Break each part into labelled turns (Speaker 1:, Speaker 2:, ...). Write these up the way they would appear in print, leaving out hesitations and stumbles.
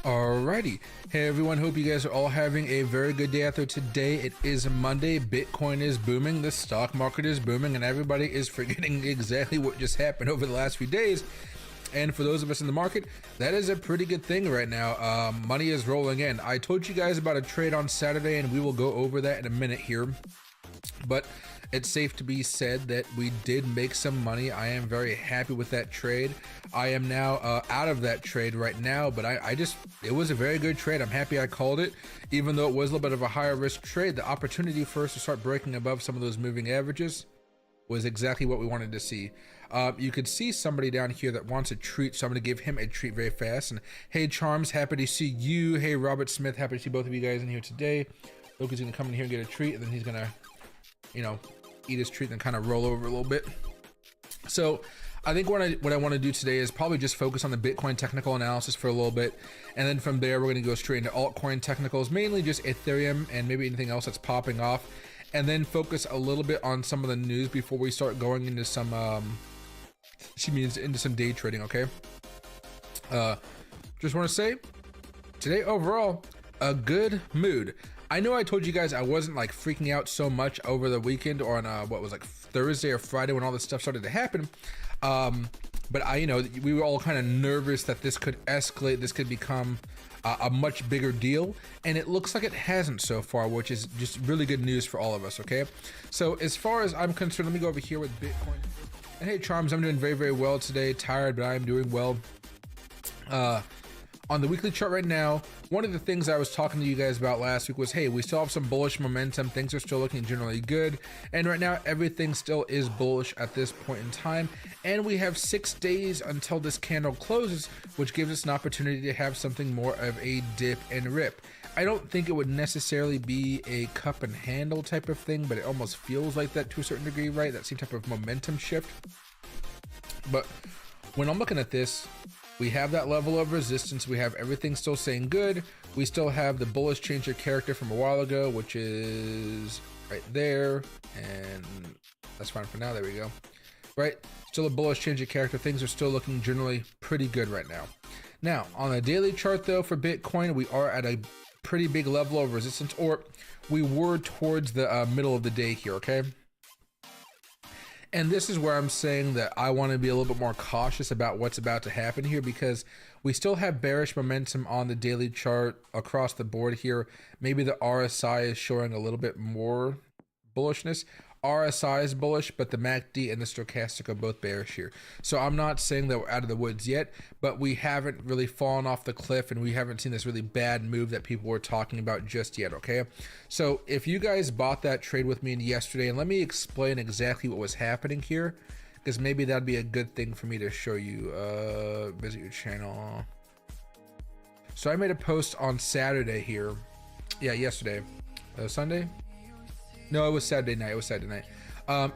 Speaker 1: Alrighty. Hey everyone, hope you guys are all having a very good day out there today. It is Monday, Bitcoin is booming, the stock market is booming, and everybody is forgetting exactly what just happened over the last few days. And for those of us in the market, that is a pretty good thing right now. Money is rolling in. I told you guys about a trade on Saturday, and we will go over that in a minute here. But it's safe to be said that we did make some money. I am very happy with that trade. I am now out of that trade right now, but it was a very good trade. I'm happy I called it, even though it was a little bit of a higher risk trade. The opportunity for us to start breaking above some of those moving averages was exactly what we wanted to see. You could see somebody down here that wants a treat, so I'm gonna give him a treat very fast. And hey Charms, happy to see you. Hey Robert Smith, happy to see both of you guys in here today. Loki's gonna come in here and get a treat, and then he's gonna, you know, eat his treat and kind of roll over a little bit. So I think what I want to do today is probably just focus on the Bitcoin technical analysis for a little bit, and then from there we're going to go straight into altcoin technicals, mainly just Ethereum and maybe anything else that's popping off, and then focus a little bit on some of the news before we start going into some into some day trading. Okay, just want to say today overall a good mood. I know I told you guys I wasn't like freaking out so much over the weekend or on what was like Thursday or Friday when all this stuff started to happen. But we were all kind of nervous that this could escalate, this could become a much bigger deal. And it looks like it hasn't so far, which is just really good news for all of us, okay? So as far as I'm concerned, let me go over here with Bitcoin. And hey Charms, I'm doing very, very well today. Tired, but I'm doing well. On the weekly chart right now, one of the things I was talking to you guys about last week was, hey, we still have some bullish momentum. Things are still looking generally good. And right now, everything still is bullish at this point in time. And we have 6 days until this candle closes, which gives us an opportunity to have something more of a dip and rip. I don't think it would necessarily be a cup and handle type of thing, but it almost feels like that to a certain degree, right? That same type of momentum shift. But when I'm looking at this, we have that level of resistance. We have everything still saying good. We still have the bullish change of character from a while ago, which is right there. And that's fine for now. There we go. Right. Still a bullish change of character. Things are still looking generally pretty good right now. Now, on the daily chart, though, for Bitcoin, we are at a pretty big level of resistance, or we were towards the middle of the day here. Okay. And this is where I'm saying that I want to be a little bit more cautious about what's about to happen here, because we still have bearish momentum on the daily chart across the board here. Maybe the RSI is showing a little bit more bullishness. RSI is bullish, but the MACD and the stochastic are both bearish here. So I'm not saying that we're out of the woods yet, but we haven't really fallen off the cliff, and we haven't seen this really bad move that people were talking about just yet, okay? So if you guys bought that trade with me yesterday, and let me explain exactly what was happening here, because maybe that'd be a good thing for me to show you. Visit your channel. So I made a post on Saturday here. Yeah, yesterday. Sunday? No, it was Saturday night. It was Saturday night.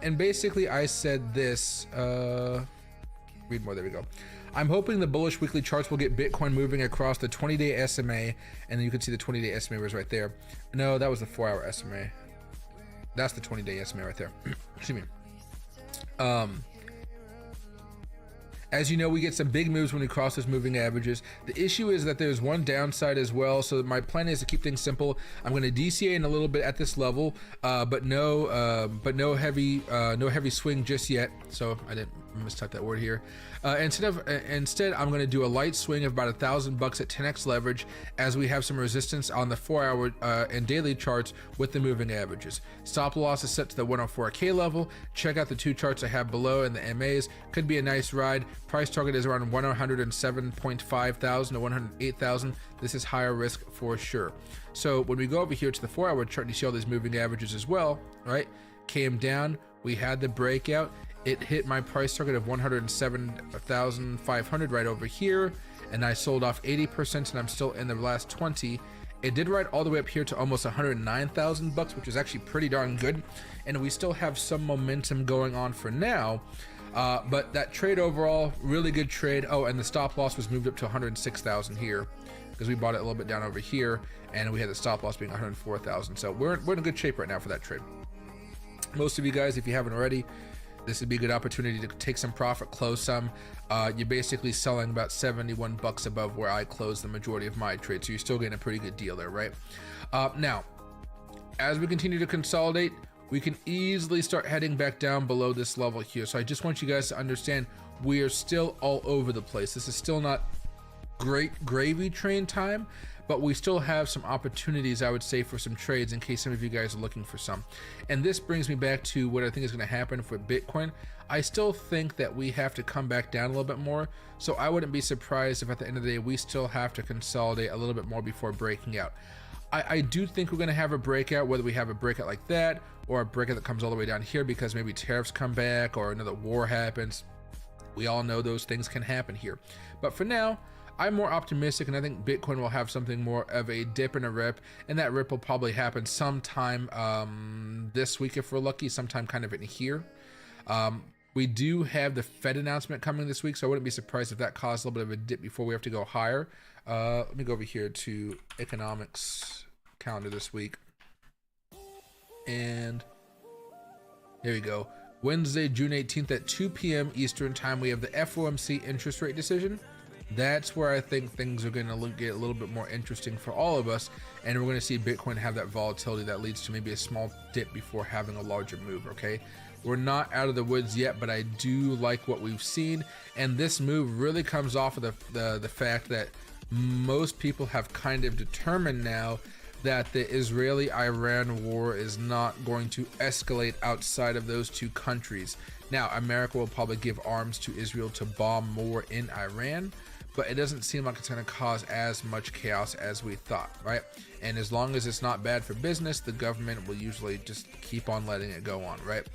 Speaker 1: And basically I said this, read more, there we go. I'm hoping the bullish weekly charts will get Bitcoin moving across the 20-day SMA, and then you can see the 20-day SMA was right there. No, that was the 4-hour SMA. That's the 20-day SMA right there. Excuse me. As you know, we get some big moves when we cross those moving averages. The issue is that there's one downside as well. So my plan is to keep things simple. I'm going to DCA in a little bit at this level, but no heavy swing just yet. So I didn't mistype that word here. Instead, I'm going to do a light swing of about $1,000 at 10x leverage, as we have some resistance on the 4-hour and daily charts with the moving averages. Stop loss is set to the 104K level. Check out the 2 charts I have below and the MAs. Could be a nice ride. Price target is around 107.5 thousand to 108,000. This is higher risk for sure. So when we go over here to the 4-hour chart, you see all these moving averages as well, right? Came down, we had the breakout. It hit my price target of 107,500 right over here, and I sold off 80%, and I'm still in the last 20. It did ride all the way up here to almost 109,000 bucks, which is actually pretty darn good, and we still have some momentum going on for now. But that trade overall, really good trade. Oh, and the stop loss was moved up to 106,000 here, because we bought it a little bit down over here, and we had the stop loss being 104,000. So we're in good shape right now for that trade. Most of you guys, if you haven't already, this would be a good opportunity to take some profit, close some. You're basically selling about 71 bucks above where I closed the majority of my trades, so you're still getting a pretty good deal there, right? Now, as we continue to consolidate, we can easily start heading back down below this level here. So I just want you guys to understand, we are still all over the place. This is still not great gravy train time, but we still have some opportunities, I would say, for some trades in case some of you guys are looking for some. And this brings me back to what I think is going to happen for Bitcoin. I still think that we have to come back down a little bit more, so I wouldn't be surprised if at the end of the day we still have to consolidate a little bit more before breaking out. I do think we're going to have a breakout, whether we have a breakout like that or a breakout that comes all the way down here because maybe tariffs come back or another war happens. We all know those things can happen here. But for now, I'm more optimistic, and I think Bitcoin will have something more of a dip and a rip, and that rip will probably happen sometime this week if we're lucky, sometime kind of in here. We do have the Fed announcement coming this week, so I wouldn't be surprised if that caused a little bit of a dip before we have to go higher. Let me go over here to economics calendar this week. And here we go. Wednesday, June 18th at 2 p.m. Eastern time, we have the FOMC interest rate decision. That's where I think things are going to get a little bit more interesting for all of us, and we're going to see Bitcoin have that volatility that leads to maybe a small dip before having a larger move, okay? We're not out of the woods yet, but I do like what we've seen, and this move really comes off of the fact that most people have kind of determined now that the Israeli-Iran war is not going to escalate outside of those two countries. Now, America will probably give arms to Israel to bomb more in Iran, but it doesn't seem like it's going to cause as much chaos as we thought, right? And as long as it's not bad for business, the government will usually just keep on letting it go on, right?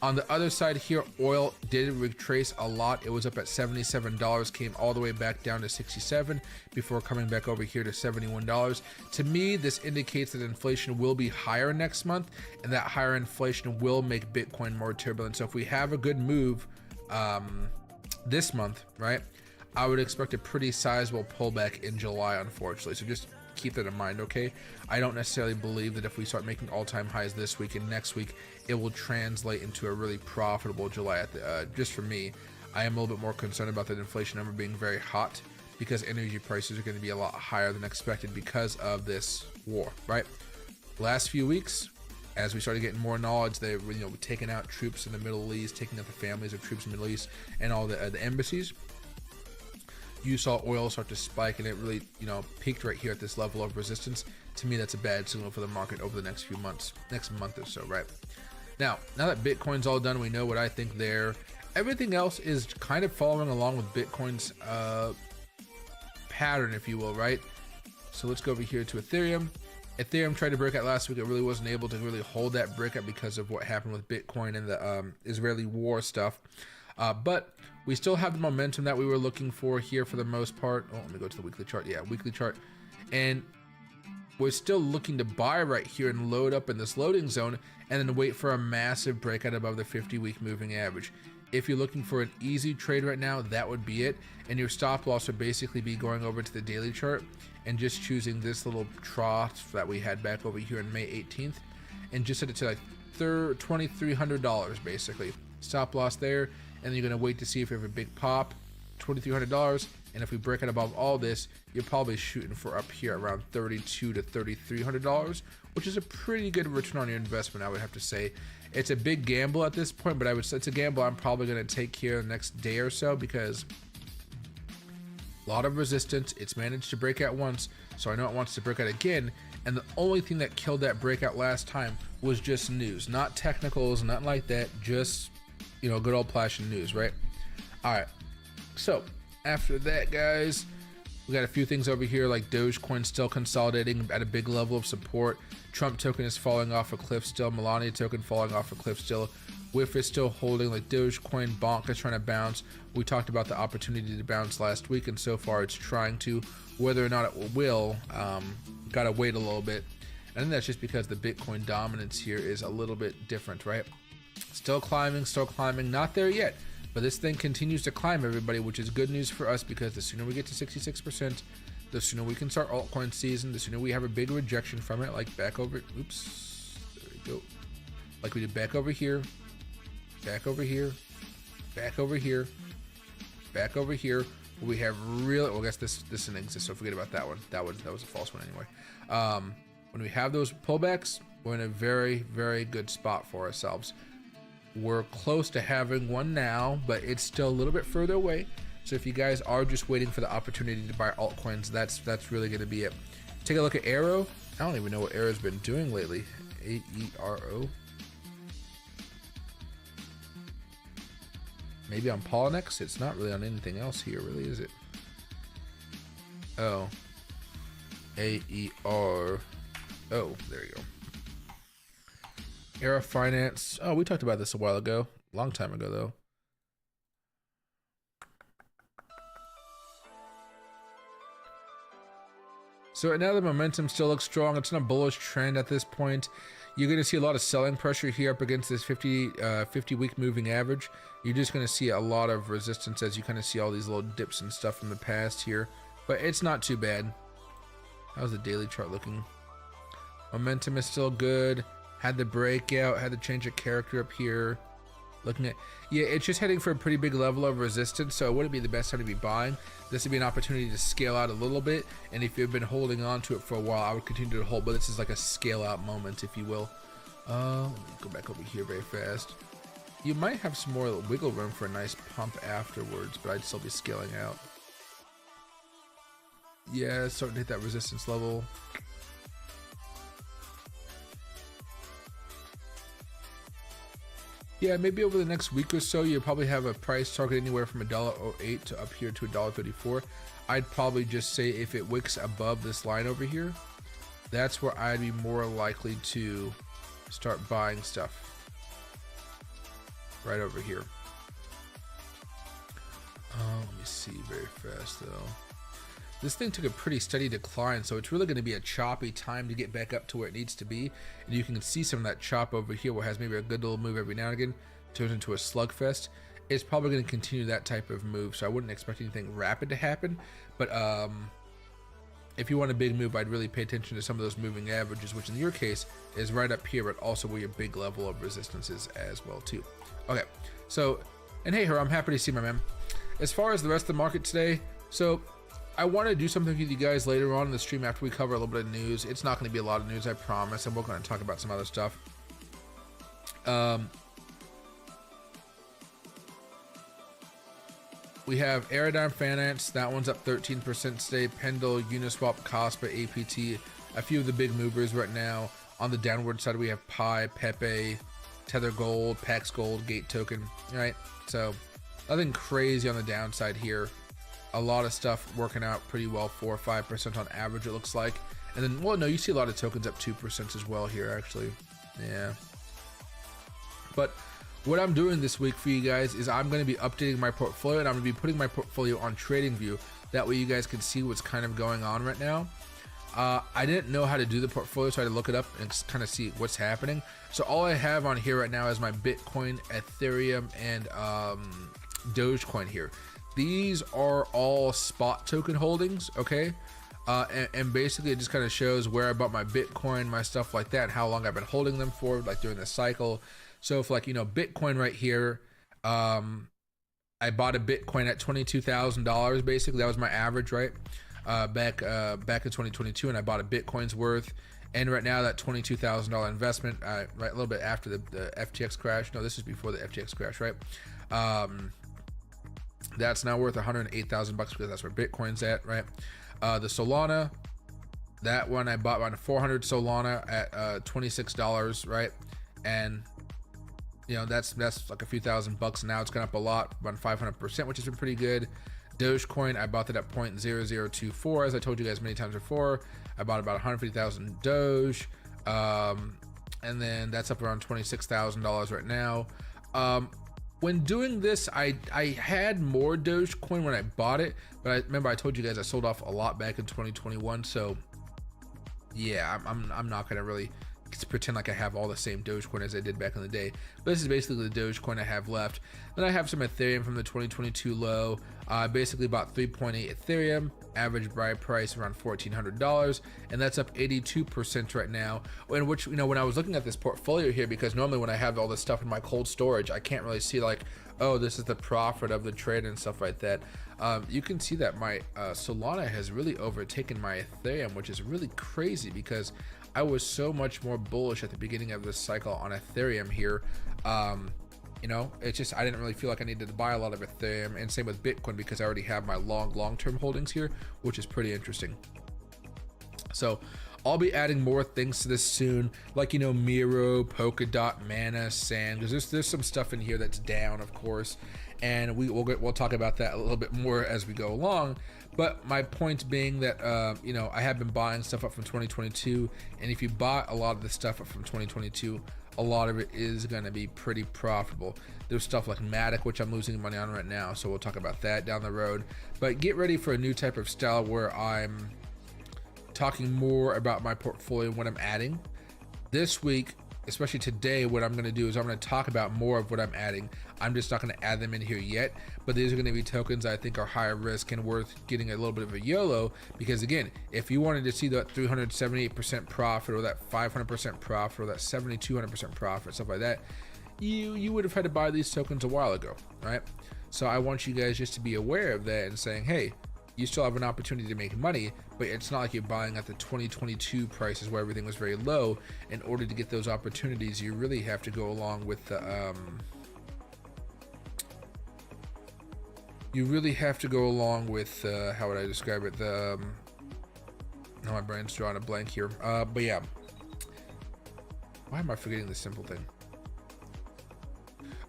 Speaker 1: On the other side here, oil did retrace a lot. It was up at $77, came all the way back down to 67 before coming back over here to $71. To me, this indicates that inflation will be higher next month, and that higher inflation will make Bitcoin more turbulent. So if we have a good move this month, right, I would expect a pretty sizable pullback in July, unfortunately. So just keep that in mind, okay? I don't necessarily believe that if we start making all-time highs this week and next week, it will translate into a really profitable July. Just for me, I am a little bit more concerned about that inflation number being very hot because energy prices are going to be a lot higher than expected because of this war, right? Last few weeks, as we started getting more knowledge, they were, taking out troops in the Middle East, taking out the families of troops in the Middle East and all the embassies. You saw oil start to spike, and it really, peaked right here at this level of resistance. To me, that's a bad signal for the market over the next few months, next month or so, right? Now that Bitcoin's all done, we know what I think there. Everything else is kind of following along with Bitcoin's pattern, if you will, right? So let's go over here to Ethereum. Ethereum tried to break out last week. It really wasn't able to really hold that breakout because of what happened with Bitcoin and the Israeli war stuff. But we still have the momentum that we were looking for here for the most part. Oh, let me go to the weekly chart. Yeah, weekly chart. And we're still looking to buy right here and load up in this loading zone and then wait for a massive breakout above the 50-week moving average. If you're looking for an easy trade right now, that would be it. And your stop loss would basically be going over to the daily chart and just choosing this little trough that we had back over here on May 18th and just set it to like $2,300 basically. Stop loss there. And then you're going to wait to see if we have a big pop, $2,300. And if we break it above all this, you're probably shooting for up here around $3,200 to $3,300, which is a pretty good return on your investment, I would have to say. It's a big gamble at this point, but it's a gamble I'm probably going to take here the next day or so because a lot of resistance. It's managed to break out once, so I know it wants to break out again. And the only thing that killed that breakout last time was just news, not technicals, nothing like that, just good old fashioned news, right? All right. So after that, guys, we got a few things over here like Dogecoin still consolidating at a big level of support. Trump token is falling off a cliff still. Melania token falling off a cliff still. WIF is still holding like Dogecoin. Bonk is trying to bounce. We talked about the opportunity to bounce last week, and so far it's trying to. Whether or not it will, gotta wait a little bit. I think that's just because the Bitcoin dominance here is a little bit different, right? Still climbing, not there yet, but this thing continues to climb, everybody, which is good news for us because the sooner we get to 66%, the sooner we can start altcoin season, the sooner we have a big rejection from it, like back over, oops, there we go, like we did back over here, back over here, back over here, back over here. We have real, well, I guess this didn't exist, so forget about that one. That was a false one anyway. When we have those pullbacks, we're in a very, very good spot for ourselves. We're close to having one now, but it's still a little bit further away. So if you guys are just waiting for the opportunity to buy altcoins, that's really going to be it. Take a look at Arrow. I don't even know what Arrow's been doing lately. AERO. Maybe on Polynex? It's not really on anything else here, really, is it? Oh. AER. Oh, there you go. Era Finance. Oh, we talked about this a while ago. Long time ago, though. So right now the momentum still looks strong. It's in a bullish trend at this point. You're going to see a lot of selling pressure here up against this 50-week moving average. You're just going to see a lot of resistance as you kind of see all these little dips and stuff from the past here. But it's not too bad. How's the daily chart looking? Momentum is still good. Had the breakout, had the change of character up here. Looking at, yeah, it's just heading for a pretty big level of resistance, so it wouldn't be the best time to be buying. This would be an opportunity to scale out a little bit, and if you've been holding on to it for a while, I would continue to hold, but this is like a scale out moment, if you will. Let me go back over here very fast. You might have some more wiggle room for a nice pump afterwards, but I'd still be scaling out. Yeah, it's starting to hit that resistance level. Yeah, maybe over the next week or so, you'll probably have a price target anywhere from $1.08 to up here to $1.34. I'd probably just say if it wicks above this line over here, that's where I'd be more likely to start buying stuff. Right over here. Let me see very fast though. This thing took a pretty steady decline, so it's really going to be a choppy time to get back up to where it needs to be. And you can see some of that chop over here where it has maybe a good little move every now and again, turns into a slugfest. It's probably going to continue that type of move, so I wouldn't expect anything rapid to happen. But if you want a big move, I'd really pay attention to some of those moving averages, which in your case is right up here, but also where your big level of resistance is as well too. Okay, so, and hey, I'm happy to see my man. As far as the rest of the market today, so I want to do something with you guys later on in the stream after we cover a little bit of news. It's not going to be a lot of news, I promise, and we're going to talk about some other stuff. We have Aerodime Finance, that one's up 13% today. Pendle, Uniswap, Cospa, APT, a few of the big movers right now. On the downward side, we have Pi, Pepe, Tether Gold, Pax Gold, Gate Token, right? So nothing crazy on the downside here. A lot of stuff working out pretty well, 4 or 5% on average, it looks like. And then, well, no, you see a lot of tokens up 2% as well here, actually. Yeah. But what I'm doing this week for you guys is I'm going to be updating my portfolio, and I'm going to be putting my portfolio on TradingView. That way you guys can see what's kind of going on right now. I didn't know how to do the portfolio, so I had to look it up and kind of see what's happening. So all I have on here right now is my Bitcoin, Ethereum, and Dogecoin here. These are all spot token holdings, okay? And basically it just kind of shows where I bought my Bitcoin, my stuff like that, and how long I've been holding them for, like during the cycle. So if like, you know, Bitcoin right here, I bought a Bitcoin at $22,000, basically. That was my average, right? Back in 2022, and I bought a Bitcoin's worth. And right now that $22,000 investment, right a little bit after the FTX crash. No, this is before the FTX crash, right? That's now worth $108,000 because that's where Bitcoin's at, right? The Solana, that one I bought around 400 Solana at $26, right? And you know that's like a few $1,000 now. It's gone up a lot, around 500%, which has been pretty good. Dogecoin, I bought that at 0.0024, as I told you guys many times before. I bought about 150,000 Doge, and then that's up around $26,000 right now. When doing this, I had more Dogecoin when I bought it, but I remember I told you guys I sold off a lot back in 2021. So yeah, I'm not gonna really pretend like I have all the same Dogecoin as I did back in the day. But this is basically the Dogecoin I have left. Then I have some Ethereum from the 2022 low. I basically bought 3.8 Ethereum, average buy price around $1,400, and that's up 82% right now. In which, you know, when I was looking at this portfolio here, because normally when I have all this stuff in my cold storage, I can't really see like, oh, this is the profit of the trade and stuff like that. You can see that my Solana has really overtaken my Ethereum, which is really crazy because I was so much more bullish at the beginning of this cycle on Ethereum here. You know, it's just, I didn't really feel like I needed to buy a lot of Ethereum, and same with Bitcoin because I already have my long-term holdings here, which is pretty interesting. So I'll be adding more things to this soon, like, you know, Miro, Polkadot, Mana, Sand, because there's some stuff in here that's down, of course, and we'll talk about that a little bit more as we go along. But my point being that, you know, I have been buying stuff up from 2022, and if you bought a lot of the stuff up from 2022, a lot of it is going to be pretty profitable. There's stuff like Matic, which I'm losing money on right now, so we'll talk about that down the road. But get ready for a new type of style where I'm talking more about my portfolio and what I'm adding. This week, especially today, what I'm going to do is I'm going to talk about more of what I'm adding. I'm just not going to add them in here yet, but these are going to be tokens I think are higher risk and worth getting a little bit of a YOLO, because again, if you wanted to see that 378% profit or that 500% profit or that 200% profit, stuff like that, you would have had to buy these tokens a while ago, right? So I want you guys just to be aware of that and saying, hey, you still have an opportunity to make money, but it's not like you're buying at the 2022 prices where everything was very low. In order to get those opportunities, you really have to go along with the how would I describe it, the now my brain's drawing a blank here, but yeah, why am I forgetting the simple thing?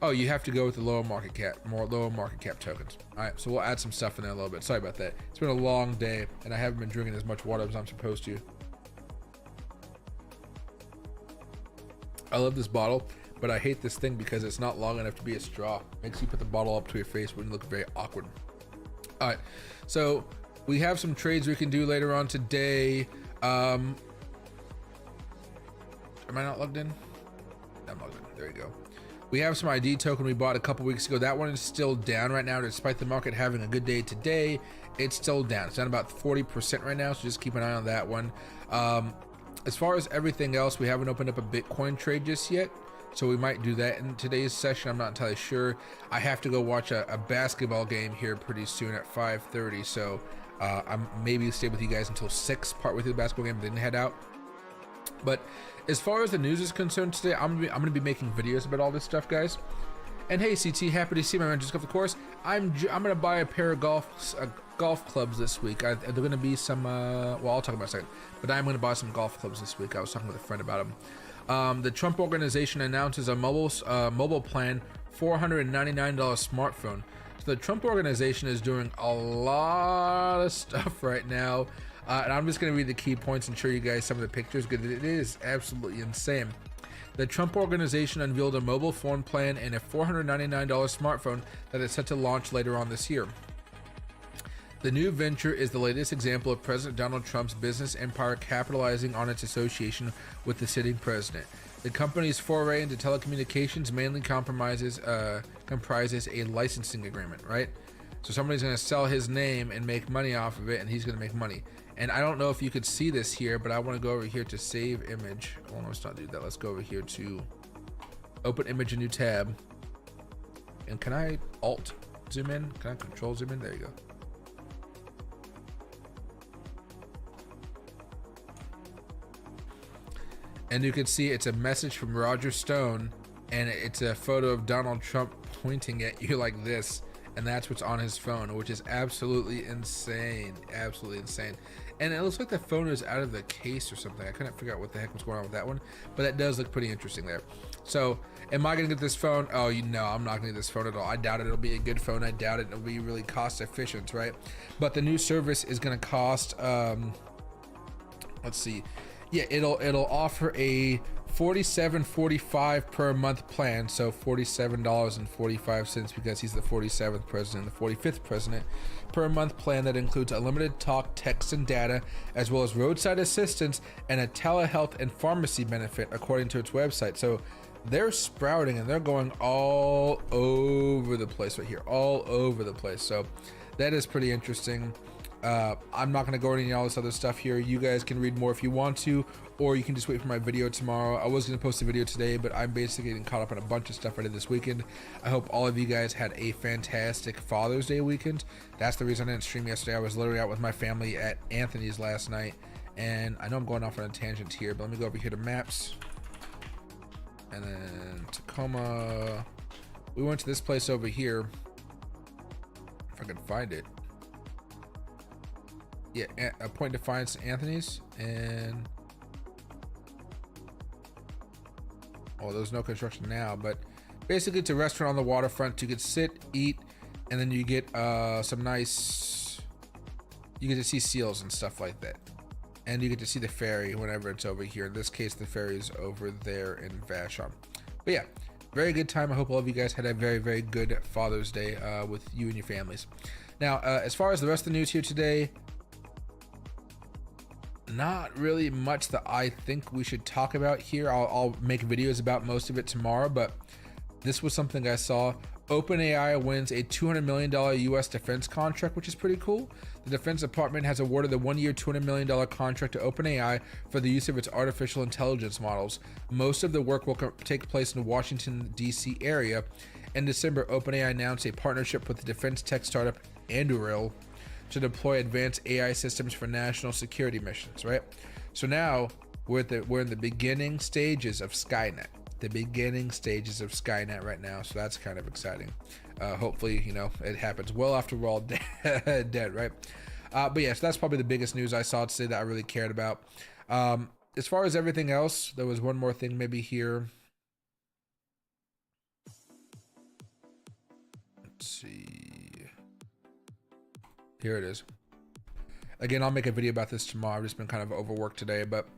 Speaker 1: Oh, you have to go with the lower market cap tokens. All right, so we'll add some stuff in there a little bit. Sorry about that. It's been a long day, and I haven't been drinking as much water as I'm supposed to. I love this bottle, but I hate this thing because it's not long enough to be a straw. Makes you put the bottle up to your face when you look very awkward. All right, so we have some trades we can do later on today. Am I not logged in? I'm logged in. There you go. We have some ID token we bought a couple weeks ago. That one is still down right now, despite the market having a good day today. It's still down. It's down about 40% right now, so just keep an eye on that one. As far as everything else, we haven't opened up a Bitcoin trade just yet, so we might do that in today's session. I'm not entirely sure. I have to go watch a basketball game here pretty soon at 5:30, so I'm maybe stay with you guys until 6, part with the basketball game, then head out. But as far as the news is concerned today, I'm gonna be making videos about all this stuff, guys. And hey, CT, happy to see my man just got the course. I'm gonna buy a pair of golf clubs this week. They're gonna be some. Well, I'll talk about it in a second. But I'm gonna buy some golf clubs this week. I was talking with a friend about them. The Trump organization announces a mobile plan, $499 smartphone. So the Trump organization is doing a lot of stuff right now. And I'm just going to read the key points and show you guys some of the pictures because it is absolutely insane. The Trump organization unveiled a mobile phone plan and a $499 smartphone that is set to launch later on this year. The new venture is the latest example of President Donald Trump's business empire capitalizing on its association with the sitting president. The company's foray into telecommunications mainly comprises a licensing agreement, right? So somebody's going to sell his name and make money off of it, and he's going to make money. And I don't know if you could see this here, but I want to go over here to save image. Well, let's not do that. Let's go over here to open image, a new tab. And can I alt zoom in? Can I control zoom in? There you go. And you can see it's a message from Roger Stone, and it's a photo of Donald Trump pointing at you like this. And that's what's on his phone, which is absolutely insane. Absolutely insane. And it looks like the phone is out of the case or something. I couldn't figure out what the heck was going on with that one, but that does look pretty interesting there. So am I going to get this phone? Oh, no, I'm not going to get this phone at all. I doubt it'll be a good phone. I doubt it'll be really cost efficient, right? But the new service is going to cost, let's see. Yeah, it'll offer a $47.45 per month plan, so $47.45 because he's the 47th president, the 45th president, per month plan that includes unlimited talk, text, and data, as well as roadside assistance and a telehealth and pharmacy benefit, according to its website. So they're sprouting and they're going all over the place right here, all over the place. So that is pretty interesting. I'm not going to go into all this other stuff here. You guys can read more if you want to, or you can just wait for my video tomorrow. I was going to post a video today, but I'm basically getting caught up on a bunch of stuff I did this weekend. I hope all of you guys had a fantastic Father's Day weekend. That's the reason I didn't stream yesterday. I was literally out with my family at Anthony's last night, and I know I'm going off on a tangent here, but let me go over here to maps. And then Tacoma. We went to this place over here. If I can find it. Yeah, a Point Defiance Anthony's, and there's no construction now, but basically it's a restaurant on the waterfront. You could sit, eat, and then you get some nice, you get to see seals and stuff like that, and you get to see the ferry whenever it's over here. In this case, the ferry's over there in Vashon. But yeah, very good time. I hope all of you guys had a very, very good Father's Day with you and your families. Now, as far as the rest of the news here today, not really much that I think we should talk about here. I'll make videos about most of it tomorrow, but this was something I saw. OpenAI wins a $200 million US defense contract, which is pretty cool. The Defense Department has awarded the one-year $200 million contract to OpenAI for the use of its artificial intelligence models. Most of the work will take place in the Washington, D.C. area. In December, OpenAI announced a partnership with the defense tech startup Anduril to deploy advanced AI systems for national security missions, right? So now we're in the beginning stages of Skynet. The beginning stages of Skynet right now, so that's kind of exciting. Hopefully, you know, it happens well after we're all dead, right? But yeah, so that's probably the biggest news I saw today that I really cared about. As far as everything else, there was one more thing maybe here. Let's see. Here it is. Again, I'll make a video about this tomorrow. I've just been kind of overworked today, but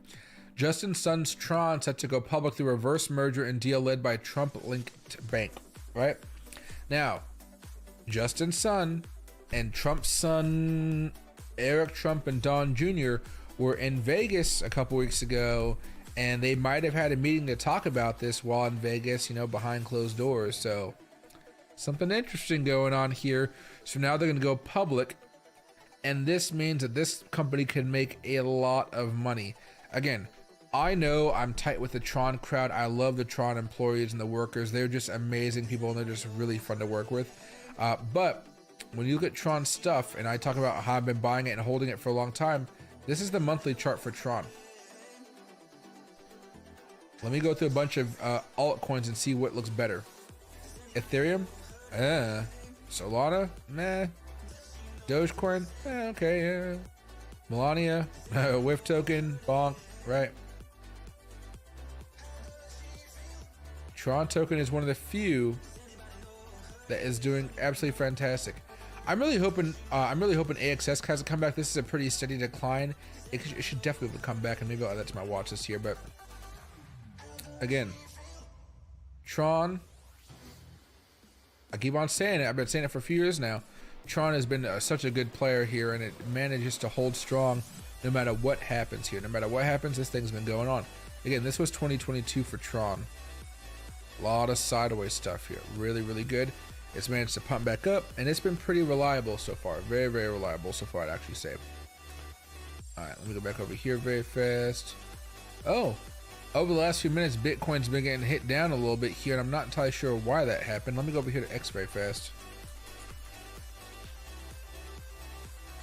Speaker 1: Justin Sun's Tron set to go public through reverse merger and deal led by Trump-linked bank, right? Now, Justin Sun and Trump's son, Eric Trump and Don Jr. were in Vegas a couple weeks ago, and they might have had a meeting to talk about this while in Vegas, you know, behind closed doors. So something interesting going on here. So now they're going to go public. And this means that this company can make a lot of money. Again, I know I'm tight with the Tron crowd. I love the Tron employees and the workers. They're just amazing people, and they're just really fun to work with. But when you look at Tron stuff, and I talk about how I've been buying it and holding it for a long time, this is the monthly chart for Tron. Let me go through a bunch of altcoins and see what looks better. Ethereum? Solana? Meh. Dogecoin? Okay, yeah. Melania? Whiff token? Bonk, right? Tron token is one of the few that is doing absolutely fantastic. I'm really hoping AXS has a comeback. This is a pretty steady decline. It should definitely come back, and maybe I'll add that to my watch list here. But again, Tron, I keep on saying it. I've been saying it for a few years now. Tron has been such a good player here, and it manages to hold strong no matter what happens here. No matter what happens, this thing's been going on. Again, this was 2022 for Tron. A lot of sideways stuff here. Really, really good. It's managed to pump back up, and it's been pretty reliable so far. Very, very reliable so far, I'd actually say. All right, let me go back over here very fast. Oh, over the last few minutes, Bitcoin's been getting hit down a little bit here, and I'm not entirely sure why that happened. Let me go over here to X very fast.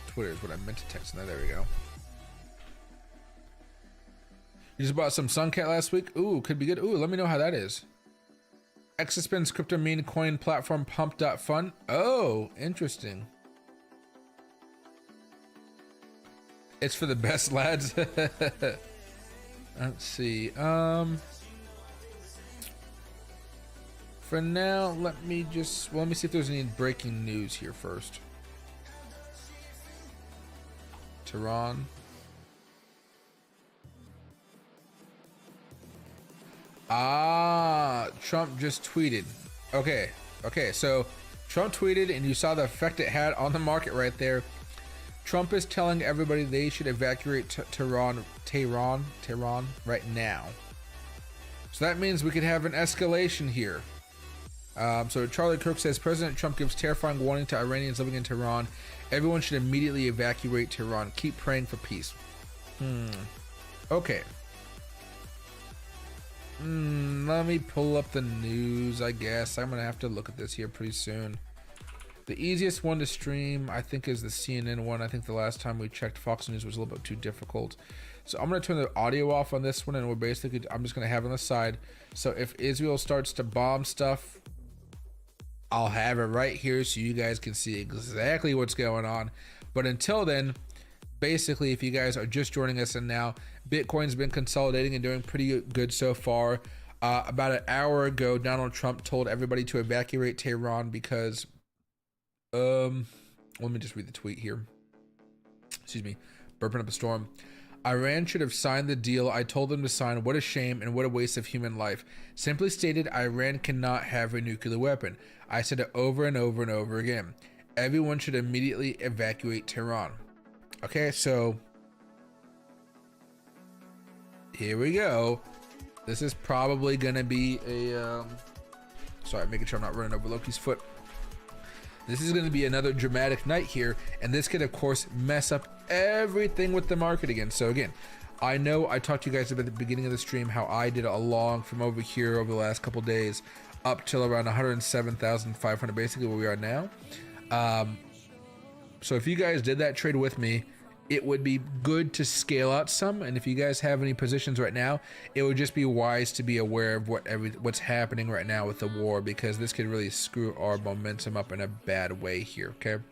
Speaker 1: Twitter is what I meant to text. Now, there we go. You just bought some Suncat last week? Ooh, could be good. Ooh, let me know how that is. Exaspin's crypto meme coin platform Pump.fun. Oh, interesting. It's for the best lads. Let's see. For now, let me see if there's any breaking news here first. Tehran. Ah, Trump just tweeted. Okay, so Trump tweeted and you saw the effect it had on the market right there. Trump is telling everybody they should evacuate Tehran right now. So that means we could have an escalation here. So Charlie Kirk says, President Trump gives terrifying warning to Iranians living in Tehran. Everyone should immediately evacuate Tehran. Keep praying for peace. Okay. Let me pull up the news, I guess. I'm going to have to look at this here pretty soon. The easiest one to stream, I think, is the CNN one. I think the last time we checked Fox News was a little bit too difficult. So I'm going to turn the audio off on this one, and we're basically, I'm just going to have it on the side. So if Israel starts to bomb stuff, I'll have it right here so you guys can see exactly what's going on. But until then, basically, if you guys are just joining us and now, Bitcoin's been consolidating and doing pretty good so far. About an hour ago, Donald Trump told everybody to evacuate Tehran because, let me just read the tweet here. Excuse me, burping up a storm. Iran should have signed the deal I told them to sign. What a shame and what a waste of human life. Simply stated, Iran cannot have a nuclear weapon. I said it over and over and over again. Everyone should immediately evacuate Tehran. Okay, so here we go. This is probably gonna be a sorry, making sure I'm not running over Loki's foot. This is going to be another dramatic night here, and this could of course mess up everything with the market again. So again, I know I talked to you guys about the beginning of the stream how I did along from over here over the last couple days up till around 107,500, basically where we are now. So if you guys did that trade with me, it would be good to scale out some, and if you guys have any positions right now, it would just be wise to be aware of what's happening right now with the war, because this could really screw our momentum up in a bad way here. Okay,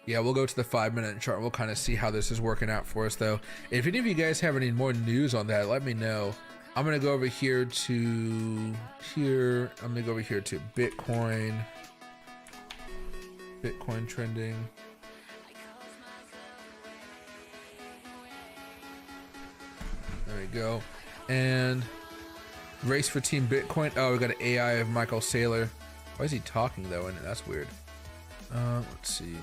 Speaker 1: yeah, we'll go to the 5-minute chart. We'll kind of see how this is working out for us, though. If any of you guys have any more news on that, let me know. I'm gonna go over here to here. I'm gonna go over here to Bitcoin trending. There we go. And race for Team Bitcoin. Oh, we got an AI of Michael Saylor. Why is he talking though? And that's weird. Let's see.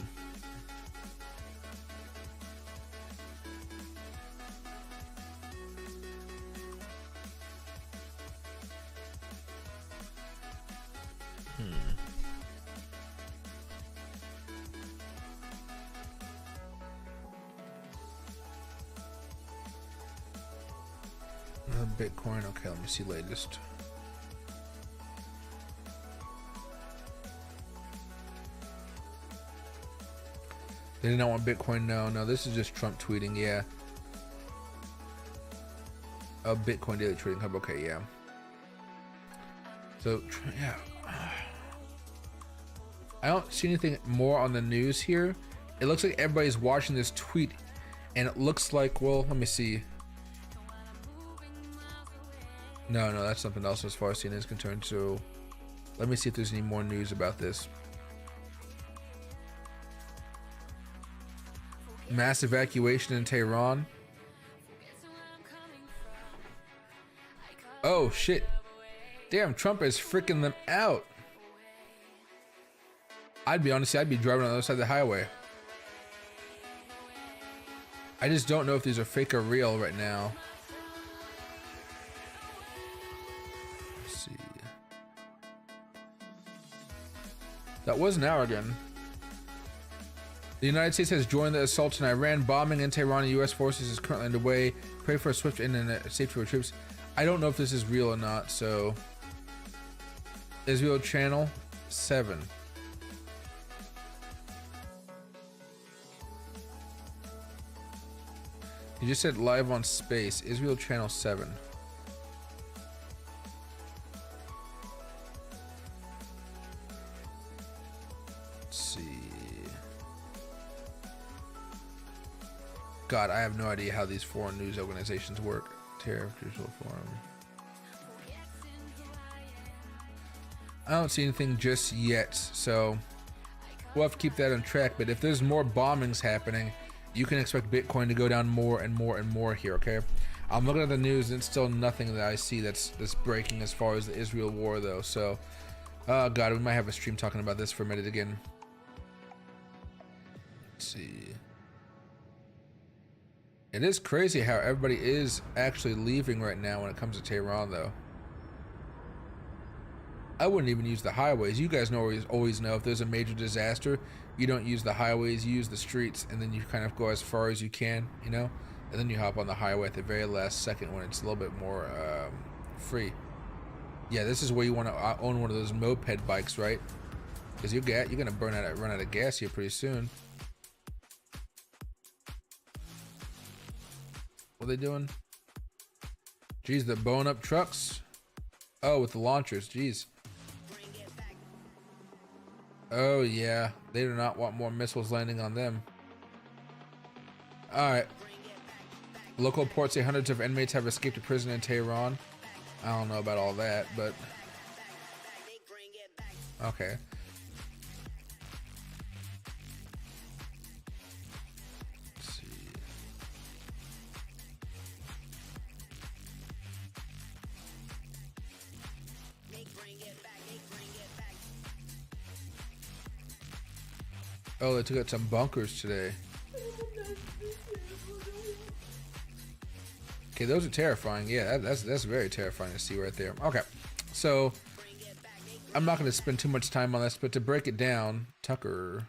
Speaker 1: Bitcoin. Okay, let me see latest. They did not want Bitcoin. No, this is just Trump tweeting. Yeah. Oh, Bitcoin Daily Trading Hub. Okay, yeah. So, yeah. I don't see anything more on the news here. It looks like everybody's watching this tweet, and it looks like, well, let me see. No, that's something else as far as CNN is concerned. So let me see if there's any more news about this. Mass evacuation in Tehran. Oh shit. Damn, Trump is freaking them out. I'd be driving on the other side of the highway. I just don't know if these are fake or real right now. That was an hour again. The United States has joined the assault in Iran. Bombing in Tehran and U.S. forces is currently underway. Pray for a swift end and safety for troops. I don't know if this is real or not, so... Israel channel 7. You just said live on space. Israel channel 7. God, I have no idea how these foreign news organizations work. Tariff Crucial Forum. I don't see anything just yet, so we'll have to keep that on track. But if there's more bombings happening, you can expect Bitcoin to go down more and more and more here, okay? I'm looking at the news and it's still nothing that I see that's breaking as far as the Israel war though. So, oh God, we might have a stream talking about this for a minute again. Let's see. It is crazy how everybody is actually leaving right now when it comes to Tehran though. I wouldn't even use the highways. You guys always know if there's a major disaster, you don't use the highways, you use the streets, and then you kind of go as far as you can, you know? And then you hop on the highway at the very last second when it's a little bit more free. Yeah, this is where you want to own one of those moped bikes, right? Because you're gonna run out of gas here pretty soon. What are they doing? Geez, they're blowing up trucks. Oh, with the launchers, geez. Oh yeah, they do not want more missiles landing on them. Alright. Local reports say hundreds of inmates have escaped a prison in Tehran. I don't know about all that, but... Okay. Let's see. Oh, they took out some bunkers today. Okay, those are terrifying. Yeah, that's very terrifying to see right there. Okay, so I'm not going to spend too much time on this, but to break it down, Tucker.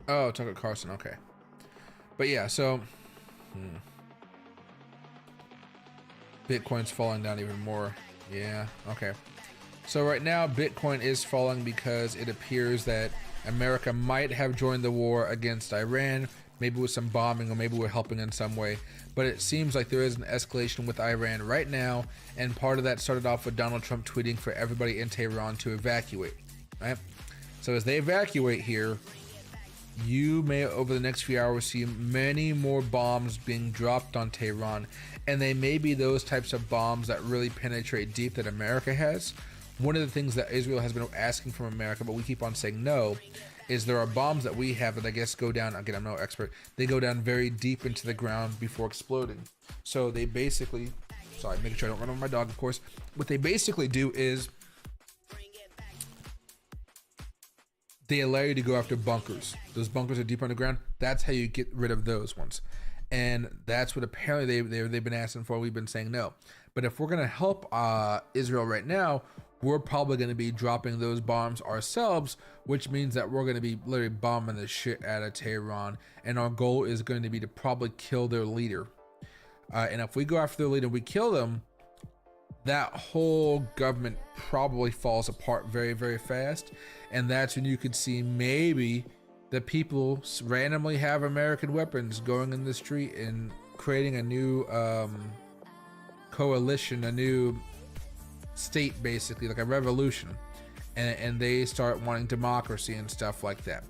Speaker 1: Oh, Tucker Carlson. Okay. But yeah, so Bitcoin's falling down even more. Yeah, okay. So right now Bitcoin is falling because it appears that America might have joined the war against Iran, maybe with some bombing or maybe we're helping in some way. But it seems like there is an escalation with Iran right now, and part of that started off with Donald Trump tweeting for everybody in Tehran to evacuate, right? So as they evacuate here, you may over the next few hours see many more bombs being dropped on Tehran, and they may be those types of bombs that really penetrate deep that America has. One of the things that Israel has been asking from America, but we keep on saying no, is there are bombs that we have that I guess go down, again, I'm no expert, they go down very deep into the ground before exploding. So they basically, sorry, making sure I don't run over my dog, of course. What they basically do is they allow you to go after bunkers. Those bunkers are deep underground. That's how you get rid of those ones. And that's what apparently they've been asking for. We've been saying no. But if we're going to help Israel right now, we're probably going to be dropping those bombs ourselves, which means that we're going to be literally bombing the shit out of Tehran. And our goal is going to be to probably kill their leader. And if we go after their leader, we kill them, that whole government probably falls apart very, very fast. And that's when you could see maybe the people randomly have American weapons going in the street and creating a new coalition, a new state, basically like a revolution, and they start wanting democracy and stuff like that.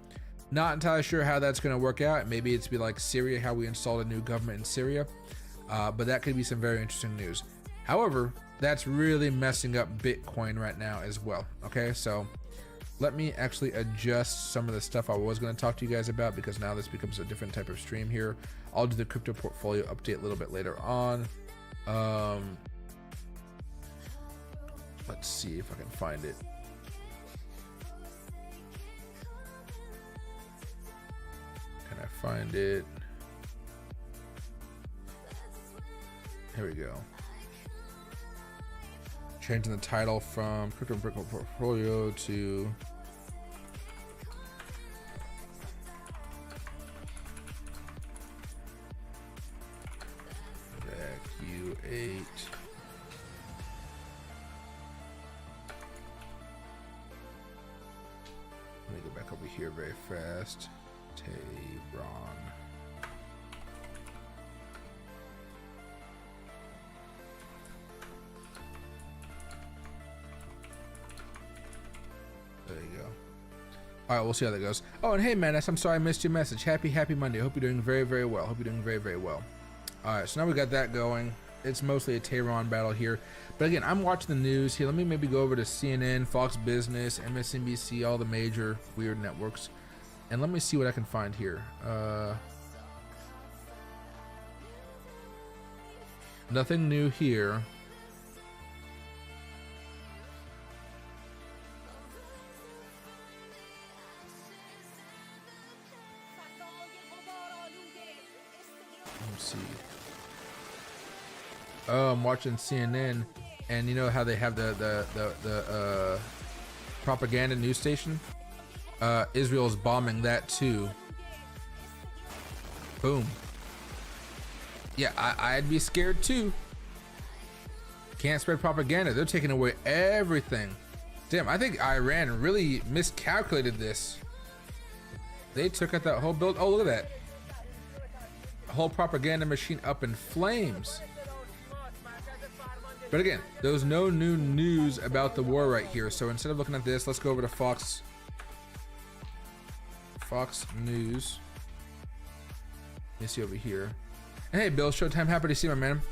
Speaker 1: Not entirely sure how that's going to work out. Maybe it's be like Syria, how we installed a new government in Syria, but that could be some very interesting news. However, that's really messing up Bitcoin right now as well. Okay, so let me actually adjust some of the stuff I was going to talk to you guys about, because now this becomes a different type of stream here. I'll do the crypto portfolio update a little bit later on. Let's see if I can find it. Can I find it? Here we go. Changing the title from crypto portfolio to evacuate. Let me go back over here very fast. Tehran. There you go. All right, we'll see how that goes. Oh, and hey, Manus, I'm sorry I missed your message. Happy Monday. Hope you're doing very, very well. Hope you're doing very, very well. All right, so now we got that going. it's mostly a Tehran battle here. But again, I'm watching the news here. Let me maybe go over to CNN, Fox Business, MSNBC, all the major weird networks, and let me see what I can find here. Nothing new here. Let's see. Oh, I'm watching CNN, and you know how they have the propaganda news station? Israel's bombing that too. Boom. Yeah, I'd be scared too. Can't spread propaganda. They're taking away everything. Damn, I think Iran really miscalculated this. They took out that whole build. Oh, look at that. A whole propaganda machine up in flames. But again, there's no new news about the war right here. So instead of looking at this, let's go over to Fox News. Let me see over here. Hey, Bill, Showtime, happy to see you, my man.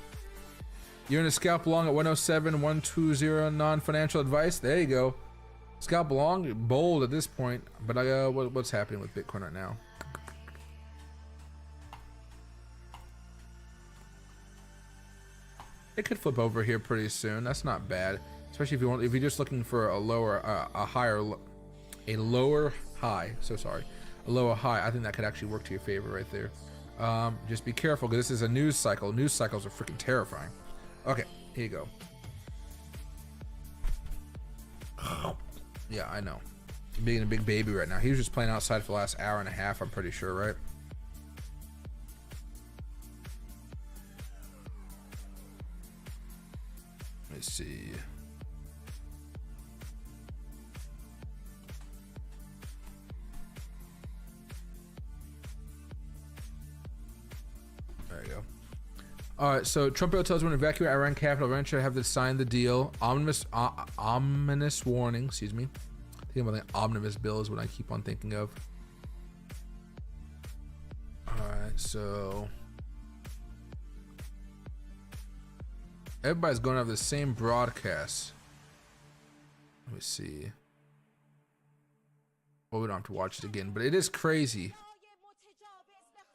Speaker 1: You're in a scalp long at 107, 120 non-financial advice. There you go. Scalp long, bold at this point. But what's happening with Bitcoin right now? It could flip over here pretty soon. That's not bad, especially if you're just looking for a lower high. So sorry, a lower high. I think that could actually work to your favor right there. Just be careful because this is a news cycle. News cycles are freaking terrifying. Okay, here you go. Yeah, I know. Being a big baby right now. He was just playing outside for the last hour and a half. I'm pretty sure, right? Let's see. There you go. All right, so Trump tells everyone to evacuate Iran capital. Iran should have to sign the deal. Ominous warning. Excuse me. Thinking about the omnibus bill is what I keep on thinking of. All right, so everybody's going to have the same broadcast. Let me see. Well, we don't have to watch it again, but it is crazy.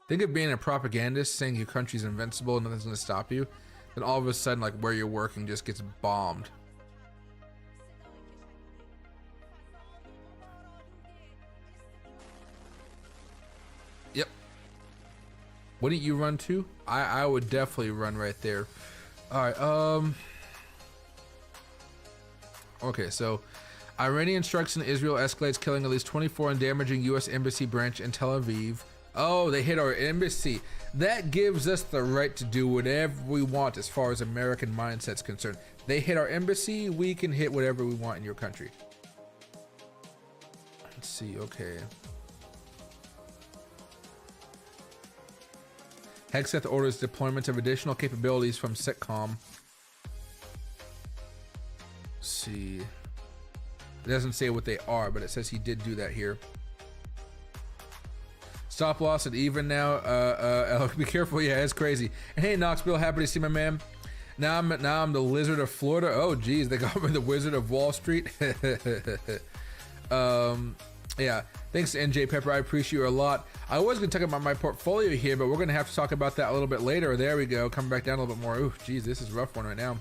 Speaker 1: Think of being a propagandist saying your country's invincible and nothing's going to stop you. Then all of a sudden, like where you're working just gets bombed. Yep. Wouldn't you run too? I would definitely run right there. All right. Okay, so Iranian strikes in Israel escalates, killing at least 24 and damaging U.S. embassy branch in Tel Aviv. Oh, they hit our embassy. That gives us the right to do whatever we want as far as American mindset's concerned. They hit our embassy, we can hit whatever we want in your country. Let's see, okay. Hegseth orders deployment of additional capabilities from Sitcom. Let's see. It doesn't say what they are, but it says he did do that here. Stop loss at even now. Be careful. Yeah, it's crazy. And hey, Knoxville, happy to see my man. Now I'm the Lizard of Florida. Oh, geez, they got me the Wizard of Wall Street. Yeah, thanks, NJ Pepper. I appreciate you a lot. I was going to talk about my portfolio here, but we're going to have to talk about that a little bit later. There we go. Coming back down a little bit more. Ooh, geez, this is a rough one right now.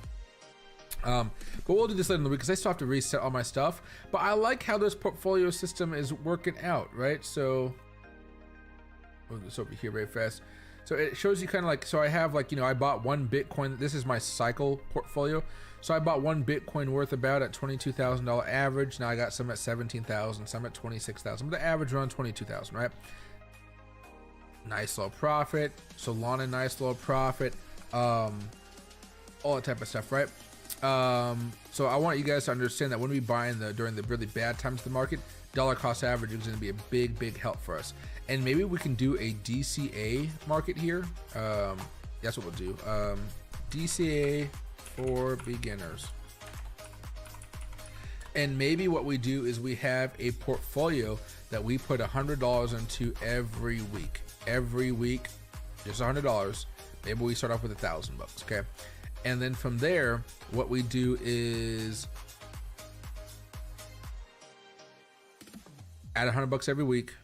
Speaker 1: But we'll do this later in the week because I still have to reset all my stuff. But I like how this portfolio system is working out, right? So move this over here very fast. So it shows you kind of like, so I have like, you know, I bought one Bitcoin. This is my cycle portfolio. So I bought one Bitcoin worth about at $22,000 average. Now I got some at 17,000, some at 26,000, but the average around 22,000, right? Nice little profit. Solana, nice little profit. All that type of stuff, right? So I want you guys to understand that when we buy during the really bad times of the market, dollar cost average is going to be a big help for us. And maybe we can do a DCA market here. That's what we'll do. DCA for beginners. And maybe what we do is we have a portfolio that we put $100 into every week. Every week, just $100. Maybe we start off with $1,000 bucks, okay? And then from there, what we do is add $100 every week,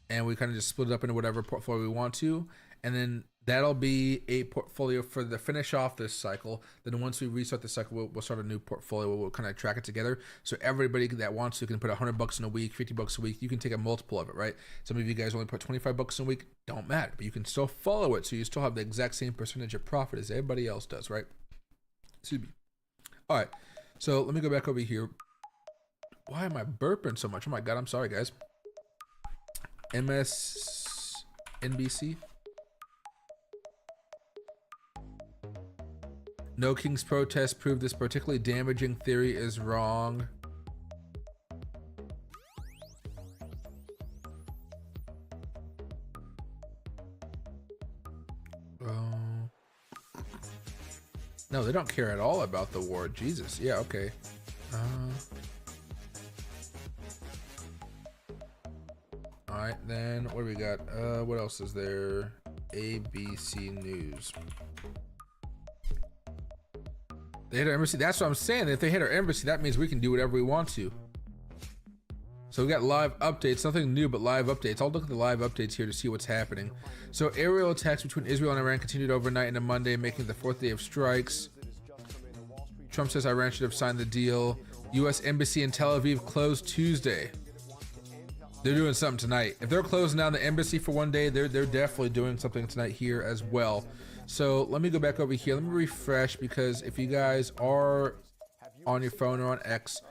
Speaker 1: and we kind of just split it up into whatever portfolio we want to, and then that'll be a portfolio for the finish off this cycle. Then once we restart the cycle, we'll start a new portfolio. We'll kind of track it together. So everybody that wants to can put $100 in a week, $50 a week. You can take a multiple of it, right? Some of you guys only put $25 in a week. Don't matter, but you can still follow it, so you still have the exact same percentage of profit as everybody else does, right? Excuse me. All right, so let me go back over here. Why am I burping so much? Oh my God, I'm sorry, guys. MSNBC. No King's protest proved this particularly damaging theory is wrong. No, they don't care at all about the war. Jesus. Yeah, okay. Alright, then what do we got? What else is there? ABC News. They hit our embassy. That's what I'm saying. If they hit our embassy, that means we can do whatever we want to. So we got live updates, nothing new, but live updates. I'll look at the live updates here to see what's happening. So aerial attacks between Israel and Iran continued overnight into Monday, making it the fourth day of strikes. Trump says Iran should have signed the deal. U.S. Embassy in Tel Aviv closed Tuesday. They're doing something tonight. If they're closing down the embassy for one day, they're definitely doing something tonight here as well. So let me go back over here. Let me refresh, because if you guys are on your phone or on X,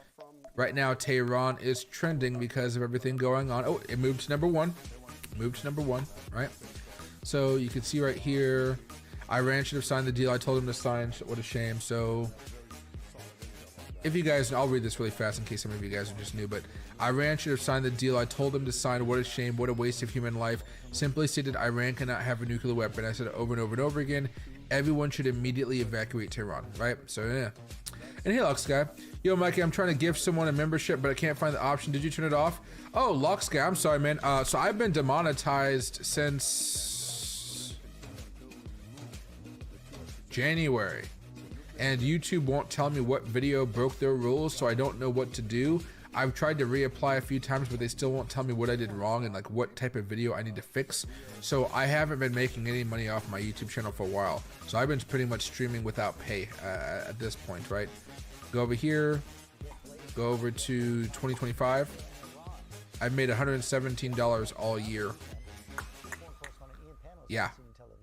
Speaker 1: right now Tehran is trending because of everything going on. Oh, it moved to number one. Moved to number one, right? So you can see right here, Iran should have signed the deal. I told him to sign. What a shame. So if you guys, I'll read this really fast in case some of you guys are just new, but Iran should have signed the deal. I told them to sign. What a shame. What a waste of human life. Simply stated, Iran cannot have a nuclear weapon. I said it over and over and over again. Everyone should immediately evacuate Tehran, right? So yeah. And hey, Lux Guy. Yo, Mikey, I'm trying to give someone a membership, but I can't find the option. Did you turn it off? Oh, Lux Guy, I'm sorry, man. So I've been demonetized since January. And YouTube won't tell me what video broke their rules, so I don't know what to do. I've tried to reapply a few times, but they still won't tell me what I did wrong and like what type of video I need to fix. So I haven't been making any money off my YouTube channel for a while. So I've been pretty much streaming without pay at this point, right? Go over here, go over to 2025. I've made $117 all year. Yeah.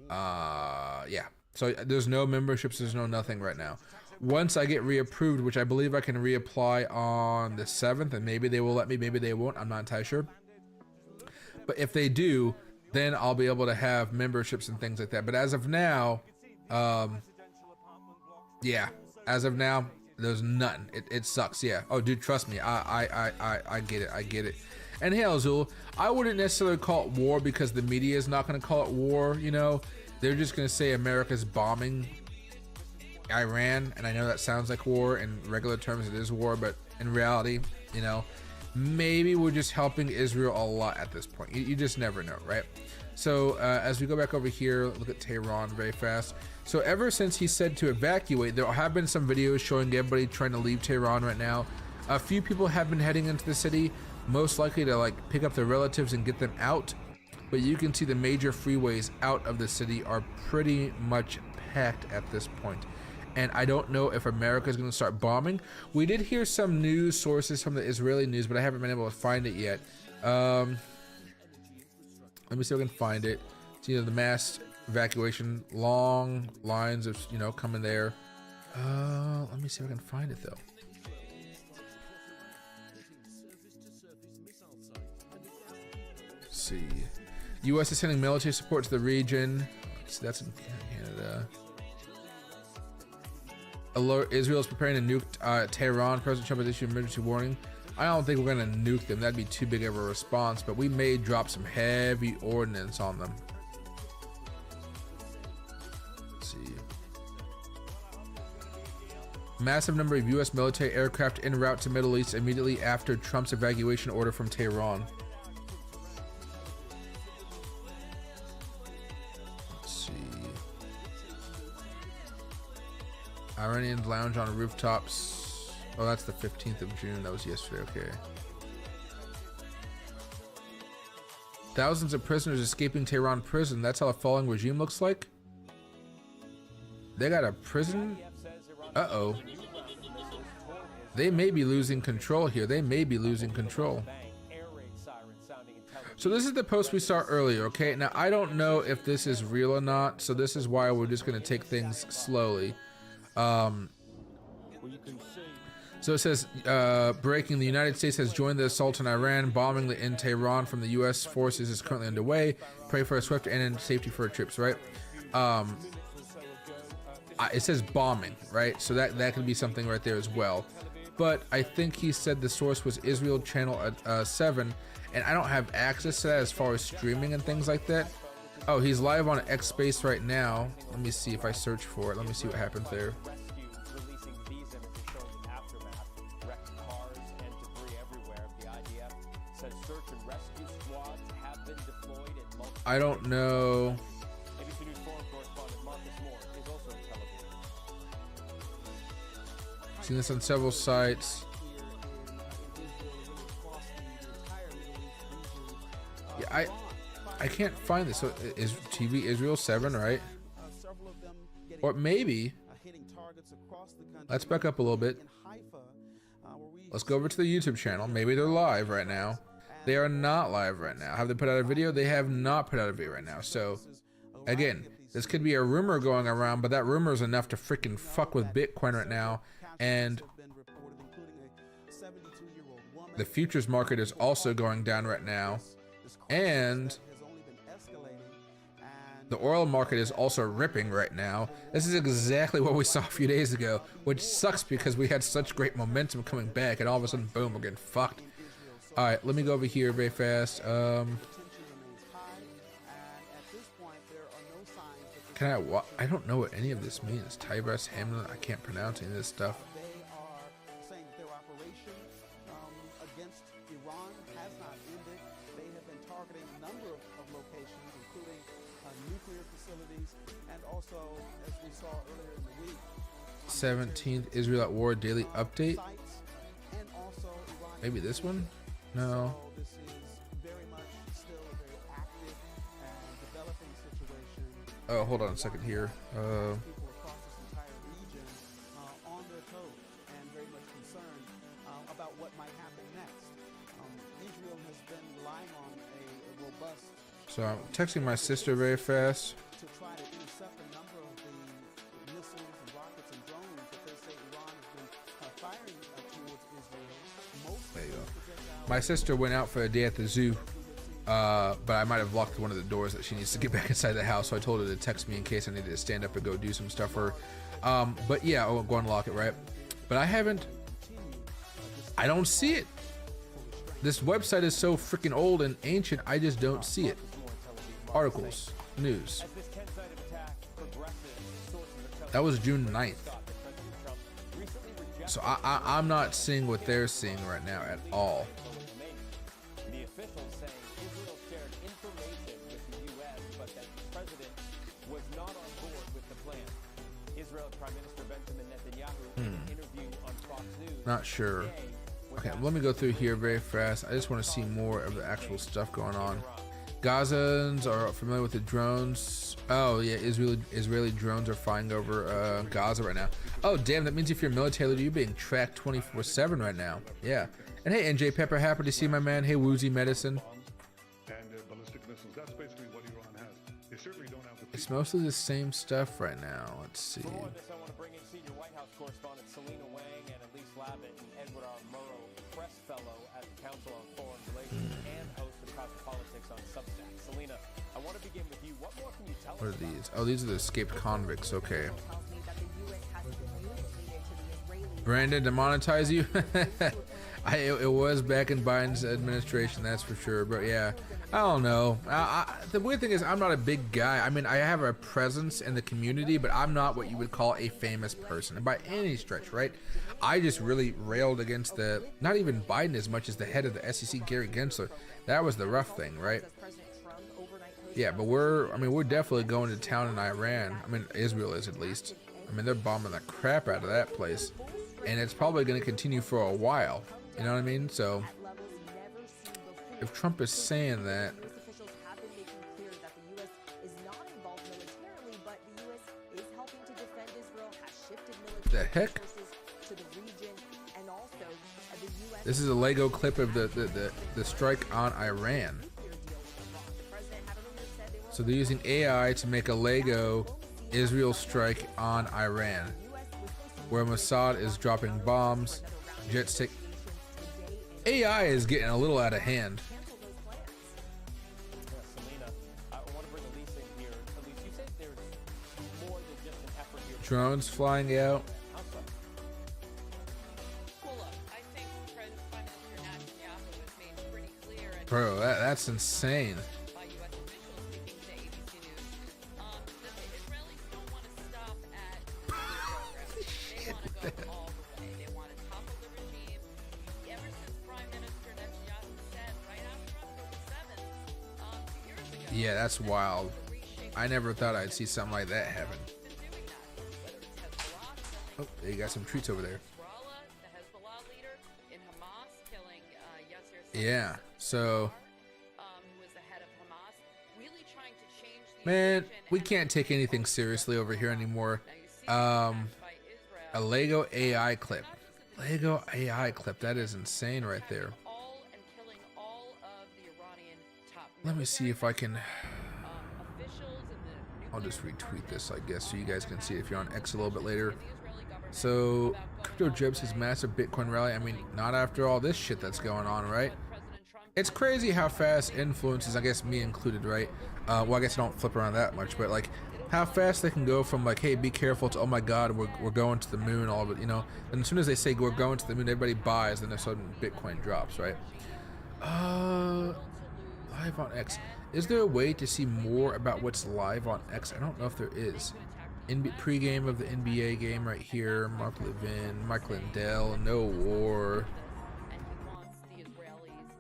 Speaker 1: Yeah. So there's no memberships, there's no nothing right now. Once I get reapproved, which I believe I can reapply on the 7th, and maybe they will let me, maybe they won't, I'm not entirely sure. But if they do, then I'll be able to have memberships and things like that. But as of now, yeah, as of now, there's nothing. It sucks, yeah. Oh, dude, trust me, I get it, I get it. And hey, Azul, I wouldn't necessarily call it war because the media is not gonna call it war, you know? They're just gonna say America's bombing Iran, and I know that sounds like war. In regular terms, it is war, but in reality, you know, maybe we're just helping Israel a lot at this point. You just never know, right? So as we go back over here, look at Tehran very fast. So ever since he said to evacuate, there have been some videos showing everybody trying to leave Tehran right now. A few people have been heading into the city, most likely to like pick up their relatives and get them out. But you can see the major freeways out of the city are pretty much packed at this point. And I don't know if America is going to start bombing. We did hear some news sources from the Israeli news, but I haven't been able to find it yet. Let me see if I can find it. It's, you know, the mass evacuation, long lines of, you know, coming there. Let me see if I can find it though. Let's see. U.S. is sending military support to the region. So that's in Canada. Alert, Israel is preparing to nuke Tehran. President Trump has issued emergency warning. I don't think we're going to nuke them. That'd be too big of a response, but we may drop some heavy ordnance on them. Let's see. Massive number of U.S. military aircraft en route to Middle East immediately after Trump's evacuation order from Tehran. Iranians lounge on rooftops. Oh, that's the 15th of June. That was yesterday. Okay. Thousands of prisoners escaping Tehran prison. That's how a falling regime looks like. They got a prison. Uh-oh. They may be losing control here. They may be losing control. So this is the post we saw earlier, okay? Now, I don't know if this is real or not, so this is why we're just going to take things slowly. So it says, breaking, the United States has joined the assault on Iran. Bombing in Tehran from the U.S. forces is currently underway. Pray for a swift end in safety for our troops, right? It says bombing, right? So that could be something right there as well. But I think he said the source was Israel Channel 7, and I don't have access to that as far as streaming and things like that. Oh, he's live on X Space right now. Let me see if I search for it. Let me see what happens there. I don't know. Seen this on several sites. Yeah, I can't find this. So is TV Israel 7, right? Or maybe. Let's back up a little bit. Let's go over to the YouTube channel. Maybe they're live right now. They are not live right now. Have they put out a video? They have not put out a video right now. So, again, this could be a rumor going around, but that rumor is enough to freaking fuck with Bitcoin right now. And the futures market is also going down right now. And the oil market is also ripping right now. This is exactly what we saw a few days ago, which sucks because we had such great momentum coming back, and all of a sudden, boom, we're getting fucked. All right, let me go over here very fast. I don't know what any of this means. Tybus, Hamlin, I can't pronounce any of this stuff.
Speaker 2: Against Iran has not ended. They have been targeting a number of locations, including nuclear facilities, and also, as we saw earlier in the week,
Speaker 1: 17th, Israel at war daily update. Maybe this one? No.
Speaker 2: So this is very much still a very active and developing situation.
Speaker 1: Oh, hold on a second here.
Speaker 2: People across this entire region on their toes and very much concerned about what might happen next. Israel has been relying on a robust.
Speaker 1: So I'm texting my sister very fast.
Speaker 2: To try to intercept a number of the missiles and rockets and drones that they say Iran has been firing towards Israel.
Speaker 1: There you go. My sister went out for a day at the zoo, but I might have locked one of the doors that she needs to get back inside the house, so I told her to text me in case I needed to stand up and go do some stuff for her. But yeah, I'll go unlock it, right? But I don't see it. This website is so freaking old and ancient, I just don't see it. Articles, news. That was June 9th. So I'm not seeing what they're seeing right now at all.
Speaker 3: The officials saying Israel shared information with the U.S., but that the president was not on board with the plan. Israel Prime Minister Benjamin Netanyahu in an interview on Fox News.
Speaker 1: Not sure. Okay, let me go through here very fast. I just want to see more of the actual stuff going on. Gazans are familiar with the drones. Oh yeah, Israeli drones are flying over Gaza right now. Oh damn, that means if you're military, you're being tracked 24/7 right now. Yeah. And hey, NJ Pepper, happy to see my man. Hey, Woozy Medicine.
Speaker 4: And ballistic missiles. That's basically what Iran has. They certainly don't have the.
Speaker 1: It's mostly the same stuff right now. Let's see.
Speaker 3: For this, I want to bring in senior White House correspondent Selena Wang and Elise Labit and Edward R. Murrow, press fellow at the Council on Foreign Relations and host of Geopolitics on Substack. Selena, I want to begin with you. What more can you tell us?
Speaker 1: What are these? Oh, these are the escaped convicts. Okay. Brandon, demonetize you? It was back in Biden's administration, that's for sure. But yeah, I don't know. The weird thing is, I'm not a big guy. I mean, I have a presence in the community, but I'm not what you would call a famous person by any stretch, right? I just really railed against not even Biden as much as the head of the SEC, Gary Gensler. That was the rough thing, right? Yeah, but we're definitely going to town in Iran. I mean, Israel is at least. I mean, they're bombing the crap out of that place, and it's probably going to continue for a while. You know what I mean? So if Trump is saying that,
Speaker 5: Officials have been making clear that the U.S. is not involved militarily, but the U.S. is helping to defend Israel, has shifted
Speaker 1: the
Speaker 5: military
Speaker 1: heck?
Speaker 5: resources to the region, and also the U.S.
Speaker 1: This is a Lego clip of the strike on Iran. So they're using AI to make a Lego Israel strike on Iran, where Mossad is dropping bombs, jets take. AI is getting a little out of hand.
Speaker 3: Selena, I want to bring Elise in here. Elise, you said there's more than just an effort here.
Speaker 1: Drones flying out.
Speaker 3: How so?
Speaker 6: Well, look, I think Prime Minister Netanyahu has made pretty clear and
Speaker 1: Bro, that's insane.
Speaker 6: by U.S. officials speaking to ABC News that the Israelis don't want to stop at nuclear programs. They want to go all the way. They want to topple the regime. Ever since Prime Minister Netanyahu said right after October 7th, 2 years ago,
Speaker 1: Yeah, that's wild. I never thought I'd see something like that happen.
Speaker 6: been doing that. Whether it's Hezbollah killing
Speaker 1: Oh, there you got some treats over there.
Speaker 6: Nasrallah, the Hezbollah leader, in Hamas killing Yasser
Speaker 1: Yeah, so
Speaker 6: who was the head of Hamas, really trying to change the
Speaker 1: man,
Speaker 6: equation
Speaker 1: we
Speaker 6: and
Speaker 1: can't take anything seriously over here anymore.
Speaker 6: now you see the attacks by
Speaker 1: A
Speaker 6: Israel.
Speaker 1: Lego AI clip. Lego AI clip. That is insane right there.
Speaker 6: All and killing all of the Iranian top
Speaker 1: Let me see if I can.
Speaker 6: officials and the
Speaker 1: I'll just
Speaker 6: nuclear
Speaker 1: retweet this, I
Speaker 6: department,
Speaker 1: guess, so you guys can see it if you're on X a little bit later.
Speaker 6: the Israeli government
Speaker 1: So,
Speaker 6: about
Speaker 1: Crypto
Speaker 6: going
Speaker 1: Jibs'
Speaker 6: forward.
Speaker 1: massive Bitcoin rally. I mean, not after all this shit that's going on, right?
Speaker 6: President Trump
Speaker 1: It's crazy how fast influences, I guess me included, right? Well, I guess I don't flip around that much, but like how fast they can go from like, hey, be careful, to oh my god, we're going to the moon, all of it, you know. And as soon as they say we're going to the moon, everybody buys, then a sudden Bitcoin drops, right? Live on X. Is there a way to see more about what's live on X? I don't know if there is. Pre-game of the NBA game right here. Mark Levin, Mike Lindell, no war.
Speaker 6: and he wants the Israelis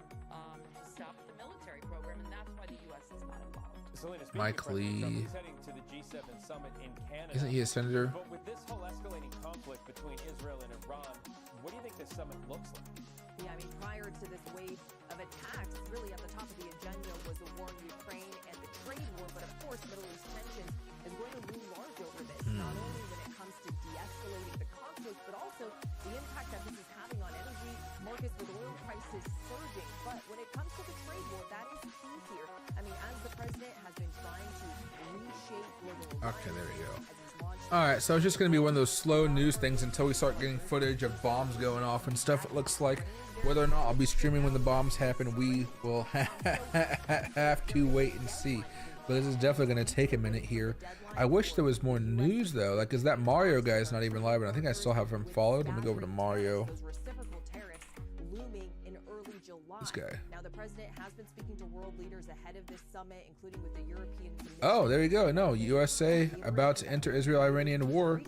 Speaker 6: to stop the military program, and that's why the U.S. is not involved.
Speaker 3: Selena, speaking
Speaker 1: Mike
Speaker 3: of President Trump,
Speaker 1: Lee.
Speaker 3: he's heading to the G7 summit in Canada.
Speaker 1: Isn't he a senator?
Speaker 3: But with this whole escalating conflict between Israel and Iran, what do you think this summit looks like?
Speaker 5: Yeah, I mean, prior to this wave of attacks, really at the top of the agenda was the war in Ukraine and the trade war, but of course, Middle East tension is going to loom large over this, not only when it comes to de-escalating the conflict, but also the impact that this is having on energy markets with oil prices surging. But when it comes to the trade war, that is key here. I mean, as the president has been trying to reshape global
Speaker 1: Okay, there we go.
Speaker 5: as he's launched
Speaker 1: All right, so it's just going to be one of those slow news things until we start getting footage of bombs going off and stuff. It looks like whether or not I'll be streaming when the bombs happen, we will have to wait and see. But this is definitely going to take a minute here. I wish there was more news though, like, cause that Mario guy is not even live, and I think I still have him followed. Let me go over to Mario.
Speaker 5: those reciprocal tariffs looming in early July.
Speaker 1: This guy.
Speaker 5: Now, the president has been speaking to world leaders ahead of this summit, including with the European Commission.
Speaker 1: Oh, there you go. No, USA about to enter Israel-Iranian war.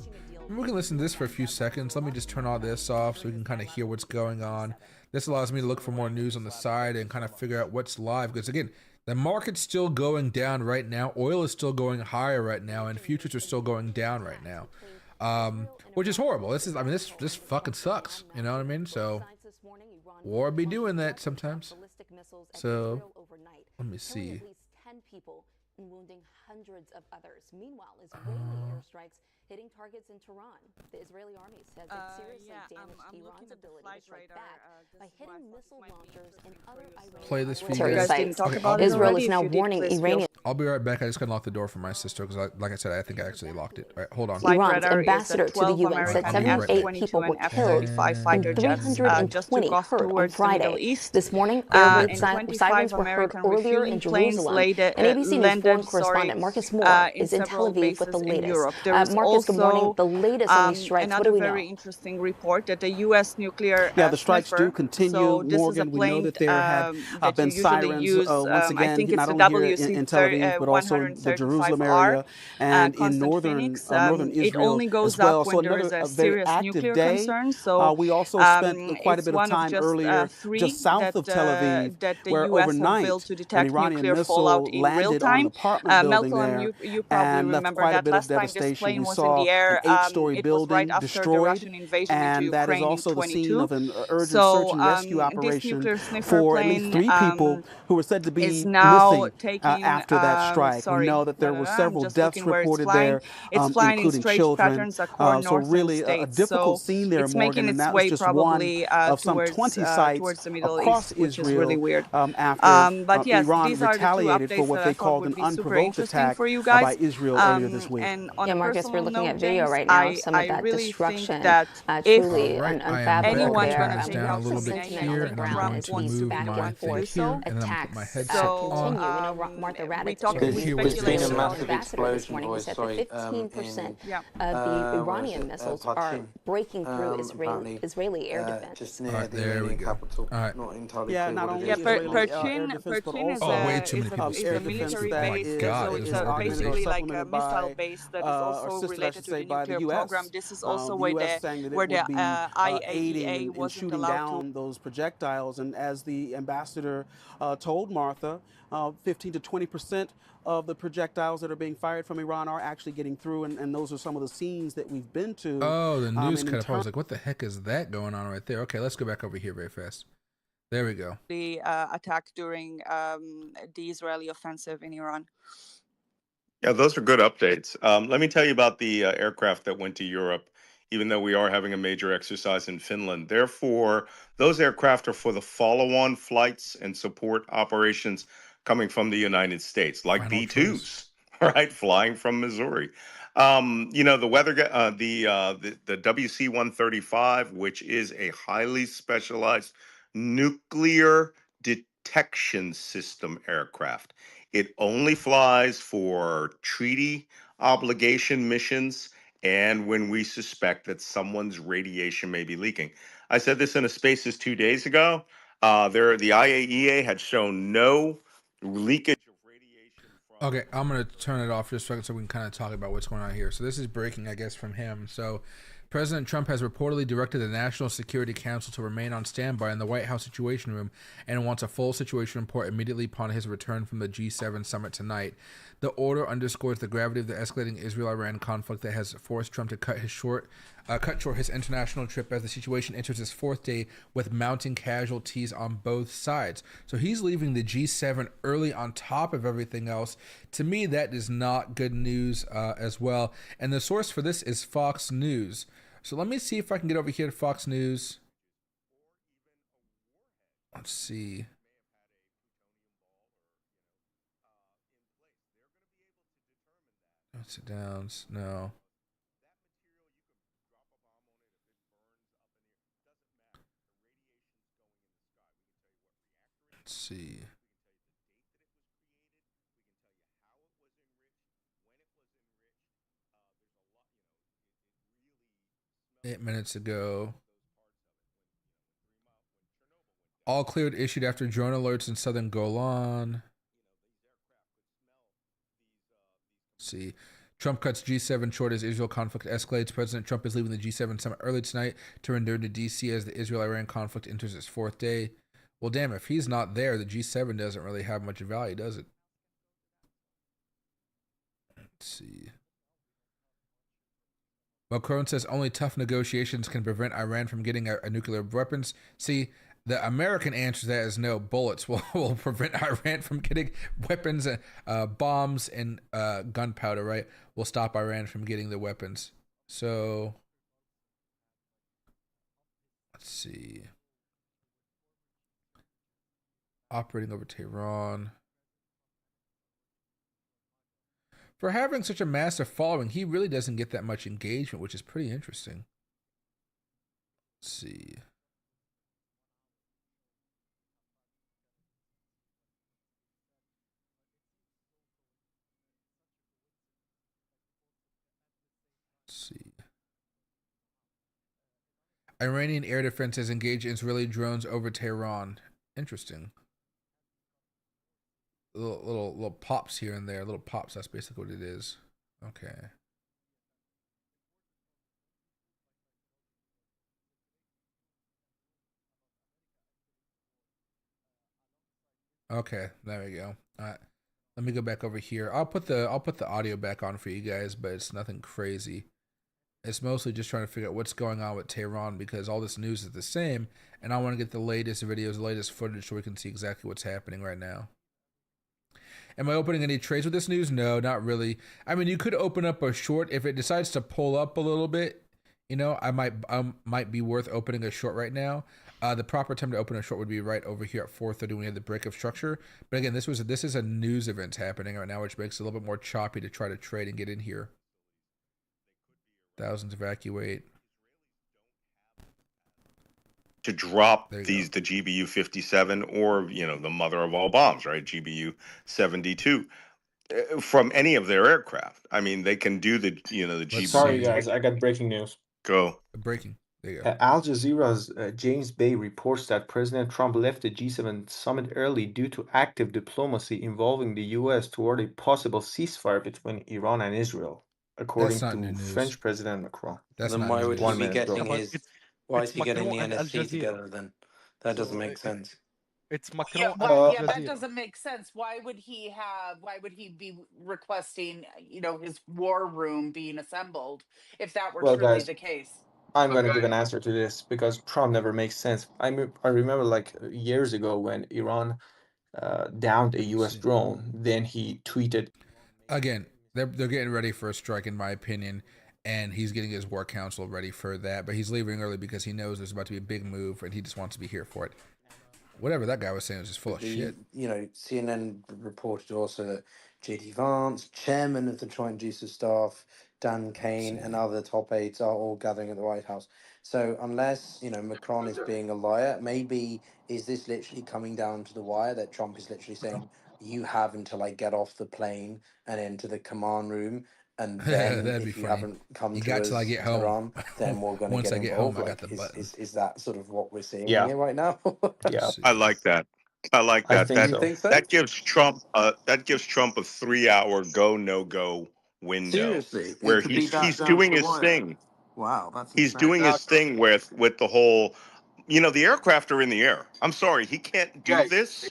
Speaker 1: We can listen to this for a few seconds. Let me just turn all this off so we can kind of hear what's going on. This allows me to look for more news on the side and kind of figure out what's live. Because again, the market's still going down right now. Oil is still going higher right now, and futures are still going down right now, which is horrible. This fucking sucks. You know what I mean? So war be doing that sometimes. So let me see.
Speaker 7: At least 10 people and wounding hundreds of others. Meanwhile, Israeli airstrikes hitting targets in Tehran. The Israeli army says it seriously damaged Iran's ability to strike back by hitting missile launchers and other Iranian
Speaker 1: Play this for you
Speaker 8: You
Speaker 1: guys.
Speaker 8: guys didn't talk
Speaker 1: Okay,
Speaker 8: about it
Speaker 7: Israel
Speaker 8: already?
Speaker 7: is
Speaker 8: If
Speaker 7: now
Speaker 8: you did,
Speaker 7: warning
Speaker 8: please feel
Speaker 7: Iranian
Speaker 1: I'll be right back. I just gotta lock the door for my sister because, like I said, I think I actually locked it. All right, hold on.
Speaker 8: Flight
Speaker 7: Iran's
Speaker 8: radar is
Speaker 7: ambassador
Speaker 8: that
Speaker 7: to the
Speaker 8: 12
Speaker 7: UN said
Speaker 8: American
Speaker 7: 78
Speaker 1: F-22
Speaker 7: people were
Speaker 8: and
Speaker 7: killed
Speaker 8: F-35 fighter
Speaker 7: and
Speaker 8: jets just
Speaker 7: 320
Speaker 8: took off
Speaker 7: hurt on
Speaker 8: towards the Middle
Speaker 7: Friday.
Speaker 8: East.
Speaker 7: This morning, air raid
Speaker 8: And
Speaker 7: sirens
Speaker 8: 25
Speaker 7: were heard
Speaker 8: American
Speaker 7: earlier in
Speaker 8: refueling planes
Speaker 7: Jerusalem. And ABC News
Speaker 8: landed
Speaker 7: foreign correspondent Marcus Moore
Speaker 8: in
Speaker 7: is in Tel
Speaker 8: several
Speaker 7: Aviv with the
Speaker 8: bases in
Speaker 7: latest.
Speaker 8: Europe. There is
Speaker 7: Marcus, good morning.
Speaker 8: also
Speaker 7: The latest on these strikes. What do
Speaker 8: another
Speaker 7: we know?
Speaker 8: very interesting report that the U.S. nuclear
Speaker 9: Yeah, the strikes
Speaker 8: sniffer,
Speaker 9: do continue.
Speaker 8: so this
Speaker 9: Morgan,
Speaker 8: is a
Speaker 9: we know
Speaker 8: plane
Speaker 9: that there had
Speaker 8: that
Speaker 9: been
Speaker 8: you usually
Speaker 9: sirens
Speaker 8: use.
Speaker 9: once again,
Speaker 8: I think it's
Speaker 9: not
Speaker 8: the
Speaker 9: only here in Tel Aviv, but also the Jerusalem area and in northern
Speaker 8: It
Speaker 9: Israel
Speaker 8: only goes
Speaker 9: as well.
Speaker 8: up
Speaker 9: So
Speaker 8: when there
Speaker 9: another
Speaker 8: is a
Speaker 9: very
Speaker 8: serious
Speaker 9: active
Speaker 8: nuclear
Speaker 9: day.
Speaker 8: concern. So
Speaker 9: We also spent quite a
Speaker 8: it's
Speaker 9: bit of
Speaker 8: one
Speaker 9: time
Speaker 8: just,
Speaker 9: earlier
Speaker 8: three
Speaker 9: just south
Speaker 8: that,
Speaker 9: of Tel Aviv,
Speaker 8: that the
Speaker 9: where
Speaker 8: US have
Speaker 9: overnight
Speaker 8: built to
Speaker 9: an
Speaker 8: detect
Speaker 9: Iranian
Speaker 8: nuclear fallout
Speaker 9: missile
Speaker 8: in real
Speaker 9: landed on an
Speaker 8: time.
Speaker 9: apartment building
Speaker 8: Malcolm,
Speaker 9: there
Speaker 8: you probably
Speaker 9: and left
Speaker 8: remember
Speaker 9: quite a
Speaker 8: that
Speaker 9: bit of
Speaker 8: last time this
Speaker 9: devastation.
Speaker 8: plane
Speaker 9: We
Speaker 8: was
Speaker 9: saw saw
Speaker 8: the air.
Speaker 9: an 8-story
Speaker 8: It was right
Speaker 9: building
Speaker 8: after the
Speaker 9: destroyed,
Speaker 8: Russian invasion into
Speaker 9: and that is
Speaker 8: Ukraine in
Speaker 9: also the scene
Speaker 8: 22.
Speaker 9: of an urgent search
Speaker 8: So
Speaker 9: and rescue
Speaker 8: this
Speaker 9: operation
Speaker 8: nuclear sniffer
Speaker 9: for at least
Speaker 8: plane
Speaker 9: 3 people who were said to
Speaker 8: is
Speaker 9: be
Speaker 8: now
Speaker 9: missing
Speaker 8: taking,
Speaker 9: after that strike. We
Speaker 8: sorry,
Speaker 9: know that there were
Speaker 8: I'm
Speaker 9: several
Speaker 8: just
Speaker 9: deaths
Speaker 8: looking where it's
Speaker 9: reported
Speaker 8: flying.
Speaker 9: there,
Speaker 8: It's flying in
Speaker 9: including
Speaker 8: strange
Speaker 9: children.
Speaker 8: patterns across
Speaker 9: So
Speaker 8: northern
Speaker 9: really a
Speaker 8: states.
Speaker 9: difficult
Speaker 8: So
Speaker 9: scene there,
Speaker 8: it's
Speaker 9: Morgan,
Speaker 8: making
Speaker 9: and
Speaker 8: its
Speaker 9: that was
Speaker 8: way
Speaker 9: just
Speaker 8: probably
Speaker 9: one of some
Speaker 8: towards
Speaker 9: 20 sites
Speaker 8: towards the Middle
Speaker 9: across
Speaker 8: East, which is really
Speaker 9: Israel
Speaker 8: weird.
Speaker 9: after
Speaker 8: But yes,
Speaker 9: Iran
Speaker 8: these are the 2
Speaker 9: retaliated for
Speaker 8: updates
Speaker 9: what
Speaker 8: that I
Speaker 9: they
Speaker 8: thought
Speaker 9: called
Speaker 8: would
Speaker 9: an
Speaker 8: be super
Speaker 9: unprovoked
Speaker 8: interesting
Speaker 9: attack
Speaker 8: for you guys.
Speaker 9: by Israel earlier this week.
Speaker 8: And on
Speaker 7: Yeah,
Speaker 8: a
Speaker 7: Marcus, we're
Speaker 8: personal
Speaker 7: looking
Speaker 8: note,
Speaker 7: at video
Speaker 8: James,
Speaker 7: right now of some of
Speaker 8: I
Speaker 7: that
Speaker 8: really
Speaker 7: destruction.
Speaker 8: think that
Speaker 7: Truly
Speaker 1: All right, I am
Speaker 7: unfathomable
Speaker 1: back.
Speaker 8: anyone
Speaker 1: I'm
Speaker 7: there.
Speaker 8: gonna
Speaker 1: turning this
Speaker 8: take
Speaker 1: down a
Speaker 8: out
Speaker 1: little
Speaker 8: something
Speaker 1: bit
Speaker 8: any
Speaker 7: sentiment
Speaker 1: here,
Speaker 7: on the
Speaker 1: and I'm
Speaker 7: ground
Speaker 1: going
Speaker 7: as
Speaker 1: to
Speaker 7: we
Speaker 8: wants to
Speaker 1: move
Speaker 8: be
Speaker 7: back
Speaker 1: my
Speaker 7: and
Speaker 1: thing
Speaker 7: forth.
Speaker 1: here, and then I'm going to put
Speaker 7: Attacks
Speaker 1: my headset on.
Speaker 7: continue. You know, Martha
Speaker 8: we
Speaker 7: Raddatz,
Speaker 8: talked
Speaker 7: the
Speaker 8: we
Speaker 1: Here we
Speaker 7: Ukraine's
Speaker 1: go.
Speaker 8: speculate
Speaker 1: There's been a
Speaker 8: about
Speaker 7: ambassador this morning, he said that 15% of the Iranian missiles are breaking through Israeli air defense.
Speaker 10: Just
Speaker 1: All
Speaker 10: near
Speaker 1: right,
Speaker 10: the
Speaker 1: there we
Speaker 10: Iranian
Speaker 1: go.
Speaker 10: capital.
Speaker 1: All right.
Speaker 10: Not entirely
Speaker 9: Yeah,
Speaker 10: clear
Speaker 9: not
Speaker 10: what
Speaker 9: only
Speaker 10: it is.
Speaker 9: Israeli
Speaker 8: Perchin
Speaker 9: defense, but
Speaker 8: is
Speaker 9: also
Speaker 1: way too many
Speaker 8: a,
Speaker 1: people
Speaker 8: is
Speaker 1: speaking.
Speaker 8: a
Speaker 9: air defense
Speaker 8: military
Speaker 9: that
Speaker 8: base,
Speaker 9: is,
Speaker 1: God,
Speaker 8: so
Speaker 1: there's
Speaker 8: it's
Speaker 1: a lot of
Speaker 8: basically
Speaker 1: people.
Speaker 8: like a
Speaker 9: supplemented
Speaker 8: missile
Speaker 9: by
Speaker 8: base that is
Speaker 9: or
Speaker 8: also
Speaker 9: assisted, I
Speaker 8: related
Speaker 9: should
Speaker 8: to
Speaker 9: say,
Speaker 8: the
Speaker 9: by the
Speaker 8: nuclear program.
Speaker 9: U.S.
Speaker 8: This is also
Speaker 9: The
Speaker 8: where
Speaker 9: U.S. saying that it
Speaker 8: the
Speaker 9: would be aiding
Speaker 8: IAEA
Speaker 9: in
Speaker 8: wasn't
Speaker 9: shooting
Speaker 8: allowed to.
Speaker 9: down those projectiles. And as the ambassador told Martha, 15 to 20% of the projectiles that are being fired from Iran are actually getting through. And those are some of the scenes that we've been to.
Speaker 1: Oh, the news
Speaker 9: and
Speaker 1: cut up. I was like, what the heck is that going on right there? Okay, let's go back over here very fast. There we go.
Speaker 8: The attack during the Israeli offensive in Iran.
Speaker 11: Yeah, those are good updates. Let me tell you about the aircraft that went to Europe, even though we are having a major exercise in Finland. Therefore, those aircraft are for the follow-on flights and support operations coming from the United States, like
Speaker 1: Final
Speaker 11: B-2s, right, flying from Missouri. You know, the the WC-135, which is a highly specialized nuclear detection system aircraft. It only flies for treaty obligation missions and when we suspect that someone's radiation may be leaking. I said this in a Spaces 2 days ago. The IAEA had shown no leakage of radiation from.
Speaker 1: Okay, I'm going to turn it off just a second so we can kind of talk about what's going on here. So this is breaking, I guess, from him. So President Trump has reportedly directed the National Security Council to remain on standby in the White House Situation Room and wants a full situation report immediately upon his return from the G7 summit tonight. The order underscores the gravity of the escalating Israel-Iran conflict that has forced Trump to cut short his international trip as the situation enters its 4th day with mounting casualties on both sides. So he's leaving the G7 early on top of everything else. To me, that is not good news as well. And the source for this is Fox News. So let me see if I can get over here to Fox News. Let's see. Sit downs. No. Let's see. Eight minutes ago. All cleared issued after drone alerts in southern Golan. Let's see. Trump cuts G7 short as Israel conflict escalates. President Trump is leaving the G7 summit early tonight to return to D.C. as the Israel-Iran conflict enters its 4th day. Well, damn, if he's not there, the G7 doesn't really have much value, does it? Let's see. Macron says only tough negotiations can prevent Iran from getting a nuclear weapons. See, the American answer to that is no. Bullets will prevent Iran from getting weapons, bombs, and gunpowder, right? Will stop Iran from getting the weapons. So, let's see. Operating over Tehran. For having such a massive following, he really doesn't get that much engagement, which is pretty interesting. Let's see. Let's see. Iranian air defense has engaged Israeli drones over Tehran. Interesting. Little pops here and there. Little pops, that's basically what it is. Okay. Okay, there we go. All right. Let me go back over here. I'll put the audio back on for you guys, but it's nothing crazy. It's mostly just trying to figure out what's going on with Tehran because all this news is the same, and I want to get the latest videos, the latest footage so we can see exactly what's happening right now. Am I opening any trades with this news? No, not really. I mean, you could open up a short if it decides to pull up a little bit. You know, I might be worth opening a short right now. The proper time to open a short would be right over here at 4:30 when we have the break of structure. But again, this is a news event happening right now, which makes it a little bit more choppy to try to trade and get in here. Thousands evacuate.
Speaker 11: To drop the GBU 57 or, you know, the mother of all bombs, right? GBU 72 from any of their aircraft. I mean, they can do the, you know, the GBU.
Speaker 10: Sorry, guys, I got breaking news.
Speaker 11: Go.
Speaker 1: Breaking. There you go.
Speaker 10: Al Jazeera's James Bay reports that President Trump left the G7 summit early due to active diplomacy involving the U.S. toward a possible ceasefire between Iran and Israel, according to French President Macron.
Speaker 1: That's
Speaker 12: then
Speaker 1: not
Speaker 12: why
Speaker 1: new
Speaker 12: would
Speaker 1: news.
Speaker 12: he be getting
Speaker 13: but
Speaker 12: his?
Speaker 13: it's
Speaker 12: Why is he getting the
Speaker 13: Macron and Al
Speaker 12: NSC
Speaker 13: Jazeera.
Speaker 12: together then? That
Speaker 13: So
Speaker 12: doesn't make sense.
Speaker 13: It's
Speaker 6: Yeah,
Speaker 13: Macron and
Speaker 6: well,
Speaker 13: Al
Speaker 6: yeah, that
Speaker 13: Jazeera.
Speaker 6: doesn't make sense. Why would he be requesting, you know, his war room being assembled if that were
Speaker 10: Well,
Speaker 6: truly
Speaker 10: guys,
Speaker 6: the case?
Speaker 10: I'm going to give an answer to this because Trump never makes sense. I remember like years ago when Iran downed a U.S. drone, then he tweeted.
Speaker 1: Again, they're getting ready for a strike, in my opinion, and he's getting his war council ready for that. But he's leaving early because he knows there's about to be a big move, and he just wants to be here for it. Whatever that guy was saying was just full of shit.
Speaker 12: You know, CNN reported also that J.D. Vance, chairman of the Joint Chiefs of Staff, Dan Kane, and other top aides are all gathering at the White House. So unless, you know, Macron is being a liar, maybe is this literally coming down to the wire that Trump is literally saying, you have until I get off the plane and into the command room, and then
Speaker 1: That'd
Speaker 12: if
Speaker 1: be
Speaker 12: you
Speaker 1: funny.
Speaker 12: haven't come
Speaker 1: You
Speaker 12: to
Speaker 1: got
Speaker 12: us,
Speaker 1: till I get home.
Speaker 12: Tehran, then we're going to
Speaker 1: Once
Speaker 12: get
Speaker 1: I get
Speaker 12: involved.
Speaker 1: home, I
Speaker 12: Like,
Speaker 1: got the button.
Speaker 12: is that sort of what we're seeing
Speaker 10: Yeah.
Speaker 12: here right now?
Speaker 10: Yeah,
Speaker 11: I like that. I like
Speaker 10: I
Speaker 11: that.
Speaker 10: think
Speaker 11: That
Speaker 10: so.
Speaker 12: Think so?
Speaker 11: that gives Trump a 3-hour go no go window
Speaker 12: Seriously,
Speaker 11: where
Speaker 12: it could be that
Speaker 11: he's
Speaker 12: down to
Speaker 11: doing
Speaker 12: the
Speaker 14: uh,
Speaker 11: his
Speaker 12: wire.
Speaker 11: thing.
Speaker 12: Wow, that's
Speaker 11: He's
Speaker 12: insane.
Speaker 11: doing his thing with the whole, you know, the aircraft are in the air. I'm sorry, he can't do
Speaker 15: Guys,
Speaker 11: this.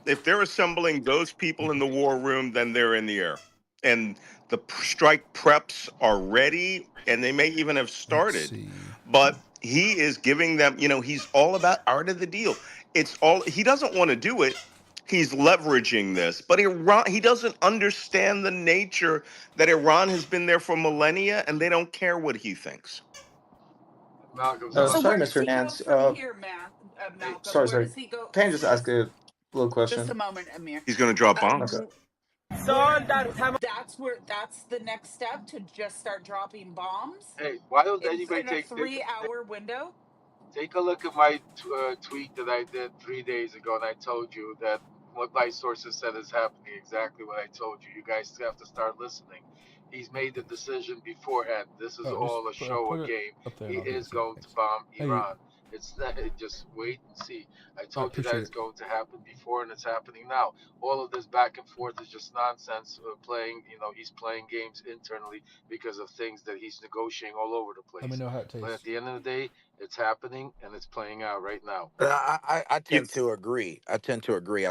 Speaker 11: If they're assembling those people in the war room, then they're in the air. And the strike preps are ready, and they may even have
Speaker 1: Let's
Speaker 11: started.
Speaker 1: see.
Speaker 11: But he is giving them, you know, he's all about art of the deal. It's all, he doesn't want to do it. He's leveraging this, but Iran, he doesn't understand the nature that Iran has been there for millennia, and they don't care what he thinks.
Speaker 15: Malcolm,
Speaker 6: So
Speaker 10: Sorry,
Speaker 6: where does
Speaker 10: Mr.
Speaker 6: he go
Speaker 10: Nance.
Speaker 6: from here, Malcolm?
Speaker 10: Sorry,
Speaker 6: Where
Speaker 10: sorry.
Speaker 6: does he go?
Speaker 10: Can I just ask a little
Speaker 6: Just a
Speaker 10: question?
Speaker 6: moment, Amir.
Speaker 11: He's going to drop bombs.
Speaker 10: Okay.
Speaker 6: That's the next step, to just start dropping bombs
Speaker 15: hey, why don't
Speaker 6: in
Speaker 15: anybody
Speaker 6: a 3-hour window.
Speaker 15: take a look at my tweet that I did 3 days ago, and I told you that what my sources said is happening, exactly what I told you. You guys have to start listening. He's made the decision beforehand. This is all a show, a game. He is going to bomb Iran. It's not, just wait and see. I told you that it's going to happen before, and it's happening now. All of this back and forth is just nonsense. Playing, you know, he's playing games internally because of things that he's negotiating all over the place.
Speaker 1: Let me know how it
Speaker 15: But at
Speaker 1: tastes.
Speaker 15: the end of the day, it's happening and it's playing out right now.
Speaker 16: But I tend to agree. I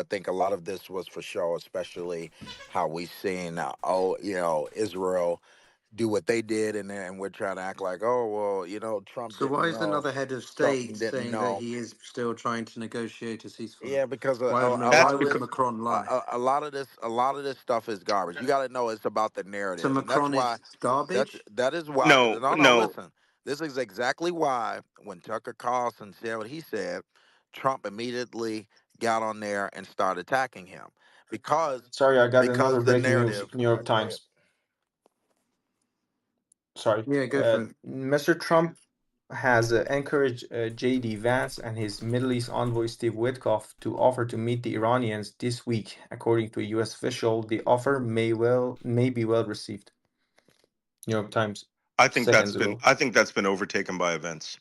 Speaker 16: think a lot of this was for show, especially how we seen, you know, Israel do what they did, and we're trying to act like, oh, well, you know, Trump
Speaker 12: So why
Speaker 16: didn't
Speaker 12: is
Speaker 16: know.
Speaker 12: another head of
Speaker 16: Trump
Speaker 12: state
Speaker 16: didn't
Speaker 12: saying that
Speaker 16: know.
Speaker 12: he is still trying to negotiate a ceasefire?
Speaker 16: Yeah, because
Speaker 12: Why
Speaker 11: That's
Speaker 12: would
Speaker 11: because
Speaker 12: Macron lie?
Speaker 16: a lot of this stuff is garbage. You got to know it's about the
Speaker 12: So
Speaker 16: narrative, and that's
Speaker 12: Macron
Speaker 16: why
Speaker 12: is garbage?
Speaker 16: that is why.
Speaker 11: no,
Speaker 16: No,
Speaker 11: no.
Speaker 16: listen. This is exactly why when Tucker Carlson said what he said, Trump immediately got on there and started attacking him because
Speaker 10: Sorry, I got another
Speaker 16: the
Speaker 10: breaking news.
Speaker 16: narrative.
Speaker 10: New York Times. Sorry.
Speaker 12: Yeah, go for it.
Speaker 10: Mr. Trump has encouraged J.D. Vance and his Middle East envoy Steve Witkoff to offer to meet the Iranians this week. According to a U.S. official, the offer may be well received. New York Times.
Speaker 11: I think
Speaker 10: seconds ago.
Speaker 11: that's been overtaken by events.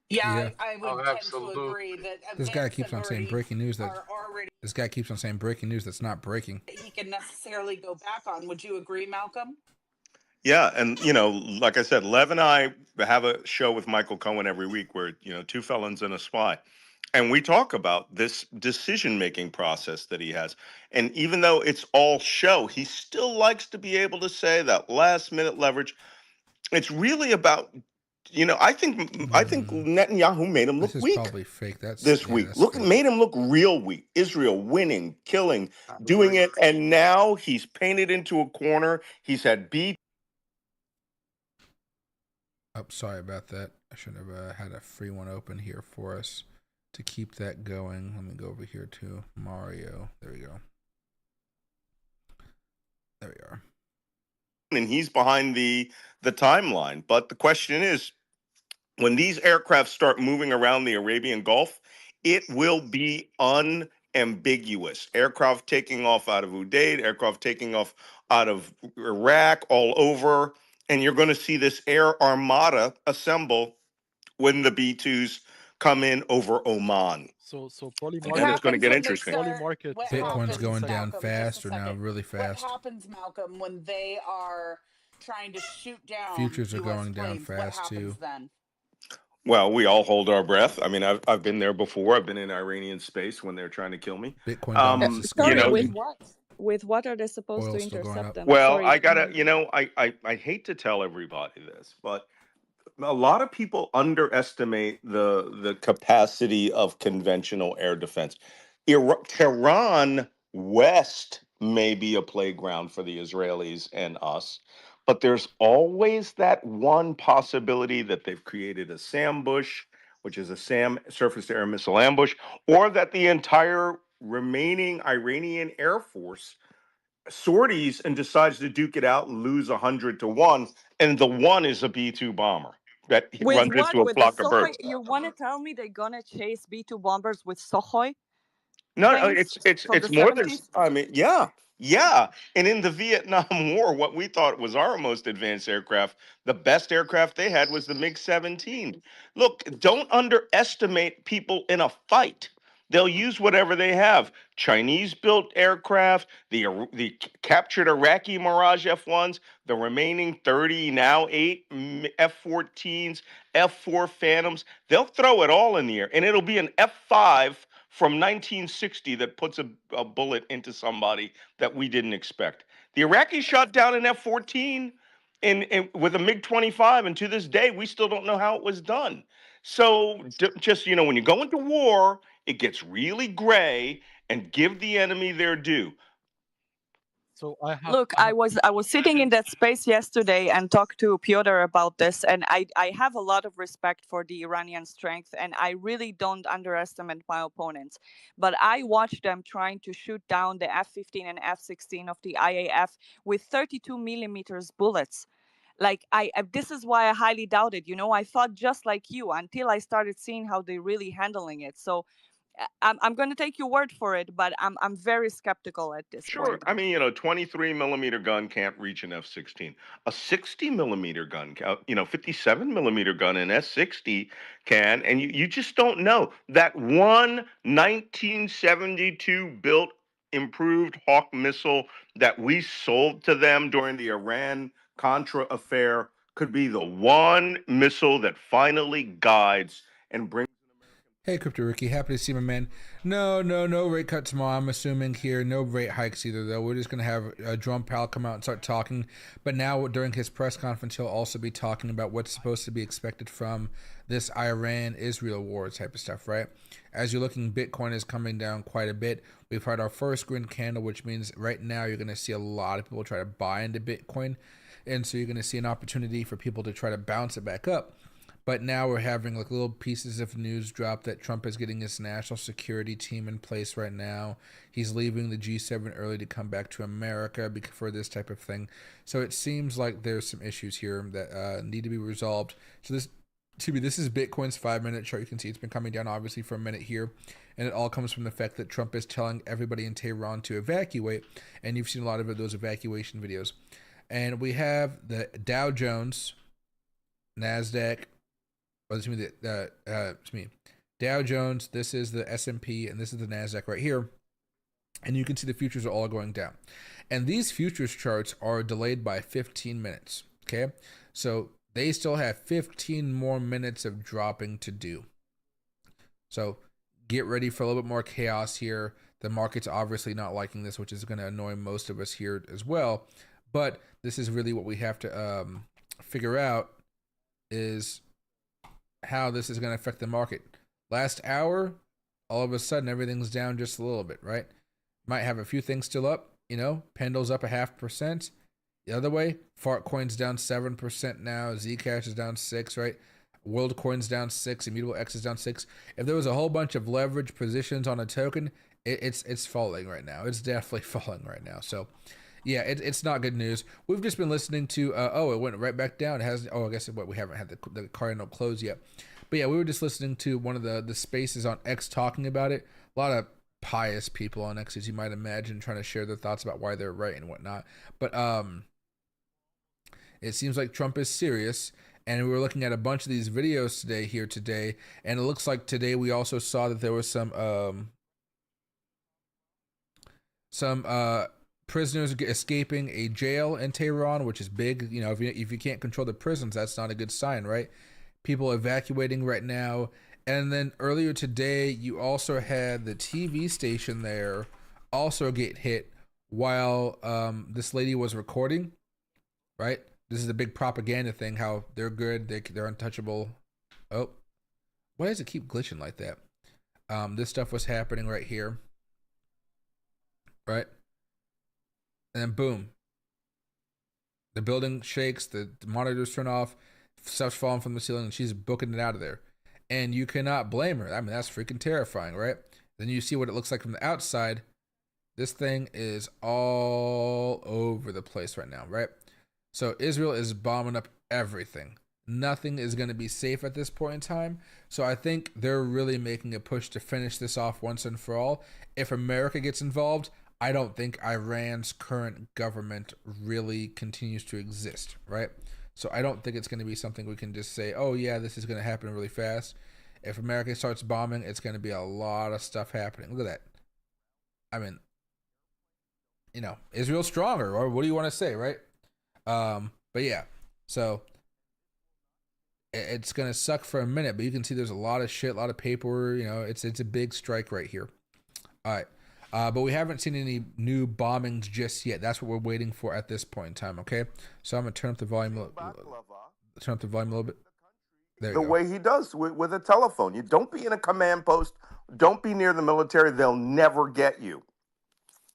Speaker 6: Yeah, I would tend to agree that
Speaker 1: this guy keeps on saying breaking news that
Speaker 6: are already.
Speaker 1: This guy keeps on saying breaking news that's not breaking.
Speaker 6: He can necessarily go back on. Would you agree, Malcolm?
Speaker 11: Yeah, and you know, like I said, Lev and I have a show with Michael Cohen every week where, you know, two felons and a spy. And we talk about this decision-making process that he has. And even though it's all show, he still likes to be able to say that last-minute leverage. It's really about, I think Netanyahu made him look
Speaker 1: This is
Speaker 11: weak
Speaker 1: probably fake.
Speaker 11: this
Speaker 1: Yeah,
Speaker 11: week.
Speaker 1: that's
Speaker 11: Look,
Speaker 1: fake.
Speaker 11: made him look real weak. Israel winning, killing, doing it, and now he's painted into a corner. He's had B.
Speaker 1: Oh, sorry about that. I should have had a free one open here for us to keep that going. Let me go over here to Mario. There we go. There we are.
Speaker 11: And he's behind the timeline. But the question is, when these aircraft start moving around the Arabian Gulf, it will be unambiguous. Aircraft taking off out of Udeid, aircraft taking off out of Iraq, all over, and you're going to see this air armada assemble when the B-2s come in over Oman.
Speaker 13: So probably
Speaker 11: And it's going to get interesting.
Speaker 1: Bitcoin's going down faster now, really fast.
Speaker 17: What happens, Malcolm, when they are trying to shoot down
Speaker 1: Futures are
Speaker 17: US
Speaker 1: going down
Speaker 17: planes?
Speaker 1: fast
Speaker 17: what happens
Speaker 1: too.
Speaker 17: Then?
Speaker 11: Well, we all hold our breath. I mean, I've been there before. I've been in Iranian space when they're trying to kill me.
Speaker 1: Bitcoin
Speaker 18: sorry, with what? With what are they supposed to intercept them?
Speaker 11: Well,
Speaker 18: Sorry.
Speaker 11: I gotta, I hate to tell everybody this, but a lot of people underestimate the capacity of conventional air defense. Tehran West may be a playground for the Israelis and us, but there's always that one possibility that they've created a SAMbush, which is a SAM surface-to-air missile ambush, or that the entire remaining Iranian Air Force sorties and decides to duke it out and lose 100-1, and the one is a B-2 bomber that
Speaker 18: With
Speaker 11: runs
Speaker 18: what?
Speaker 11: into a
Speaker 18: With the
Speaker 11: flock of
Speaker 18: Sokhoi?
Speaker 11: birds.
Speaker 18: You want to tell me they're gonna chase B-2 bombers with Sokhoi?
Speaker 11: No,
Speaker 18: planes
Speaker 11: it's
Speaker 18: from the
Speaker 11: more than.
Speaker 18: 70s?
Speaker 11: I mean, yeah. And in the Vietnam War, what we thought was our most advanced aircraft, the best aircraft they had was the MiG-17. Look, don't underestimate people in a fight. They'll use whatever they have. Chinese-built aircraft, the captured Iraqi Mirage F-1s, the remaining 30, now 8 F-14s, F-4 Phantoms. They'll throw it all in the air, and it'll be an F-5 from 1960 that puts a bullet into somebody that we didn't expect. The Iraqis shot down an F-14 with a MiG-25, and to this day, we still don't know how it was done. So just, when you go into war, it gets really gray, and give the enemy their due.
Speaker 13: So I
Speaker 18: was sitting in that space yesterday and talked to Piotr about this, and I have a lot of respect for the Iranian strength, and I really don't underestimate my opponents. But I watched them trying to shoot down the F-15 and F-16 of the IAF with 32 millimeters bullets. Like this is why I highly doubted. I thought just like you until I started seeing how they're really handling it. So I'm going to take your word for it, but I'm very skeptical at this
Speaker 11: Sure.
Speaker 18: point.
Speaker 11: I mean, 23 millimeter gun can't reach an F-16. A 60 millimeter gun, 57 millimeter gun, an S-60 can, and you just don't know. That one 1972 built improved Hawk missile that we sold to them during the Iran-Contra affair could be the one missile that finally guides and brings.
Speaker 1: Hey, Crypto Ricky, happy to see my man. No rate cuts tomorrow, I'm assuming here. No rate hikes either, though. We're just going to have Jerome Powell come out and start talking. But now, during his press conference, he'll also be talking about what's supposed to be expected from this Iran-Israel war type of stuff, right? As you're looking, Bitcoin is coming down quite a bit. We've had our first green candle, which means right now you're going to see a lot of people try to buy into Bitcoin. And so you're going to see an opportunity for people to try to bounce it back up. But now we're having like little pieces of news drop that Trump is getting his national security team in place right now. He's leaving the G7 early to come back to America for this type of thing. So it seems like there's some issues here that need to be resolved. So this is Bitcoin's 5-minute chart. You can see it's been coming down obviously for a minute here. And it all comes from the fact that Trump is telling everybody in Tehran to evacuate. And you've seen a lot of those evacuation videos. And we have the Dow Jones, NASDAQ, Dow Jones, this is the S&P, and this is the NASDAQ right here. And you can see the futures are all going down. And these futures charts are delayed by 15 minutes, okay? So they still have 15 more minutes of dropping to do. So get ready for a little bit more chaos here. The market's obviously not liking this, which is going to annoy most of us here as well. But this is really what we have to figure out is how this is going to affect the market. Last hour, all of a sudden, everything's down just a little bit, right? Might have a few things still up, you know, Pendle's up 0.5%. The other way, Altcoin's down 7% now, Zcash is down 6%, right? WorldCoin's down 6%, Immutable X is down 6%. If there was a whole bunch of leverage positions on a token, it's falling right now. It's definitely falling right now. So, yeah, it's not good news. We've just been listening to, it went right back down. It has, I guess we haven't had the cardinal close yet. But yeah, we were just listening to one of the spaces on X talking about it. A lot of pious people on X, as you might imagine, trying to share their thoughts about why they're right and whatnot. But it seems like Trump is serious. And we were looking at a bunch of these videos today, and it looks like today we also saw that there was some prisoners escaping a jail in Tehran, which is big. You know, if you can't control the prisons, that's not a good sign, right? People evacuating right now. And then earlier today, you also had the TV station there also get hit while this lady was recording, right? This is a big propaganda thing, how they're good, they're untouchable. Oh, why does it keep glitching like that? This stuff was happening right here, right? And then boom, the building shakes, the monitors turn off, stuff's falling from the ceiling, and she's booking it out of there. And you cannot blame her. I mean, that's freaking terrifying, right? Then you see what it looks like from the outside. This thing is all over the place right now, right? So Israel is bombing up everything. Nothing is going to be safe at this point in time. So I think they're really making a push to finish this off once and for all. If America gets involved, I don't think Iran's current government really continues to exist, right? So I don't think it's going to be something we can just say, oh yeah, this is going to happen really fast. If America starts bombing, it's going to be a lot of stuff happening. Look at that. I mean, you know, Israel's stronger, or what do you want to say, right? But yeah, so it's gonna suck for a minute, but you can see there's a lot of shit, a lot of paper. You know, it's a big strike right here. All right, but we haven't seen any new bombings just yet. That's what we're waiting for at this point in time. Okay, so I'm gonna turn up the volume. Turn up the volume a little bit. There you
Speaker 11: The
Speaker 1: go.
Speaker 11: way he does with a telephone. You don't be in a command post. Don't be near the military. They'll never get you.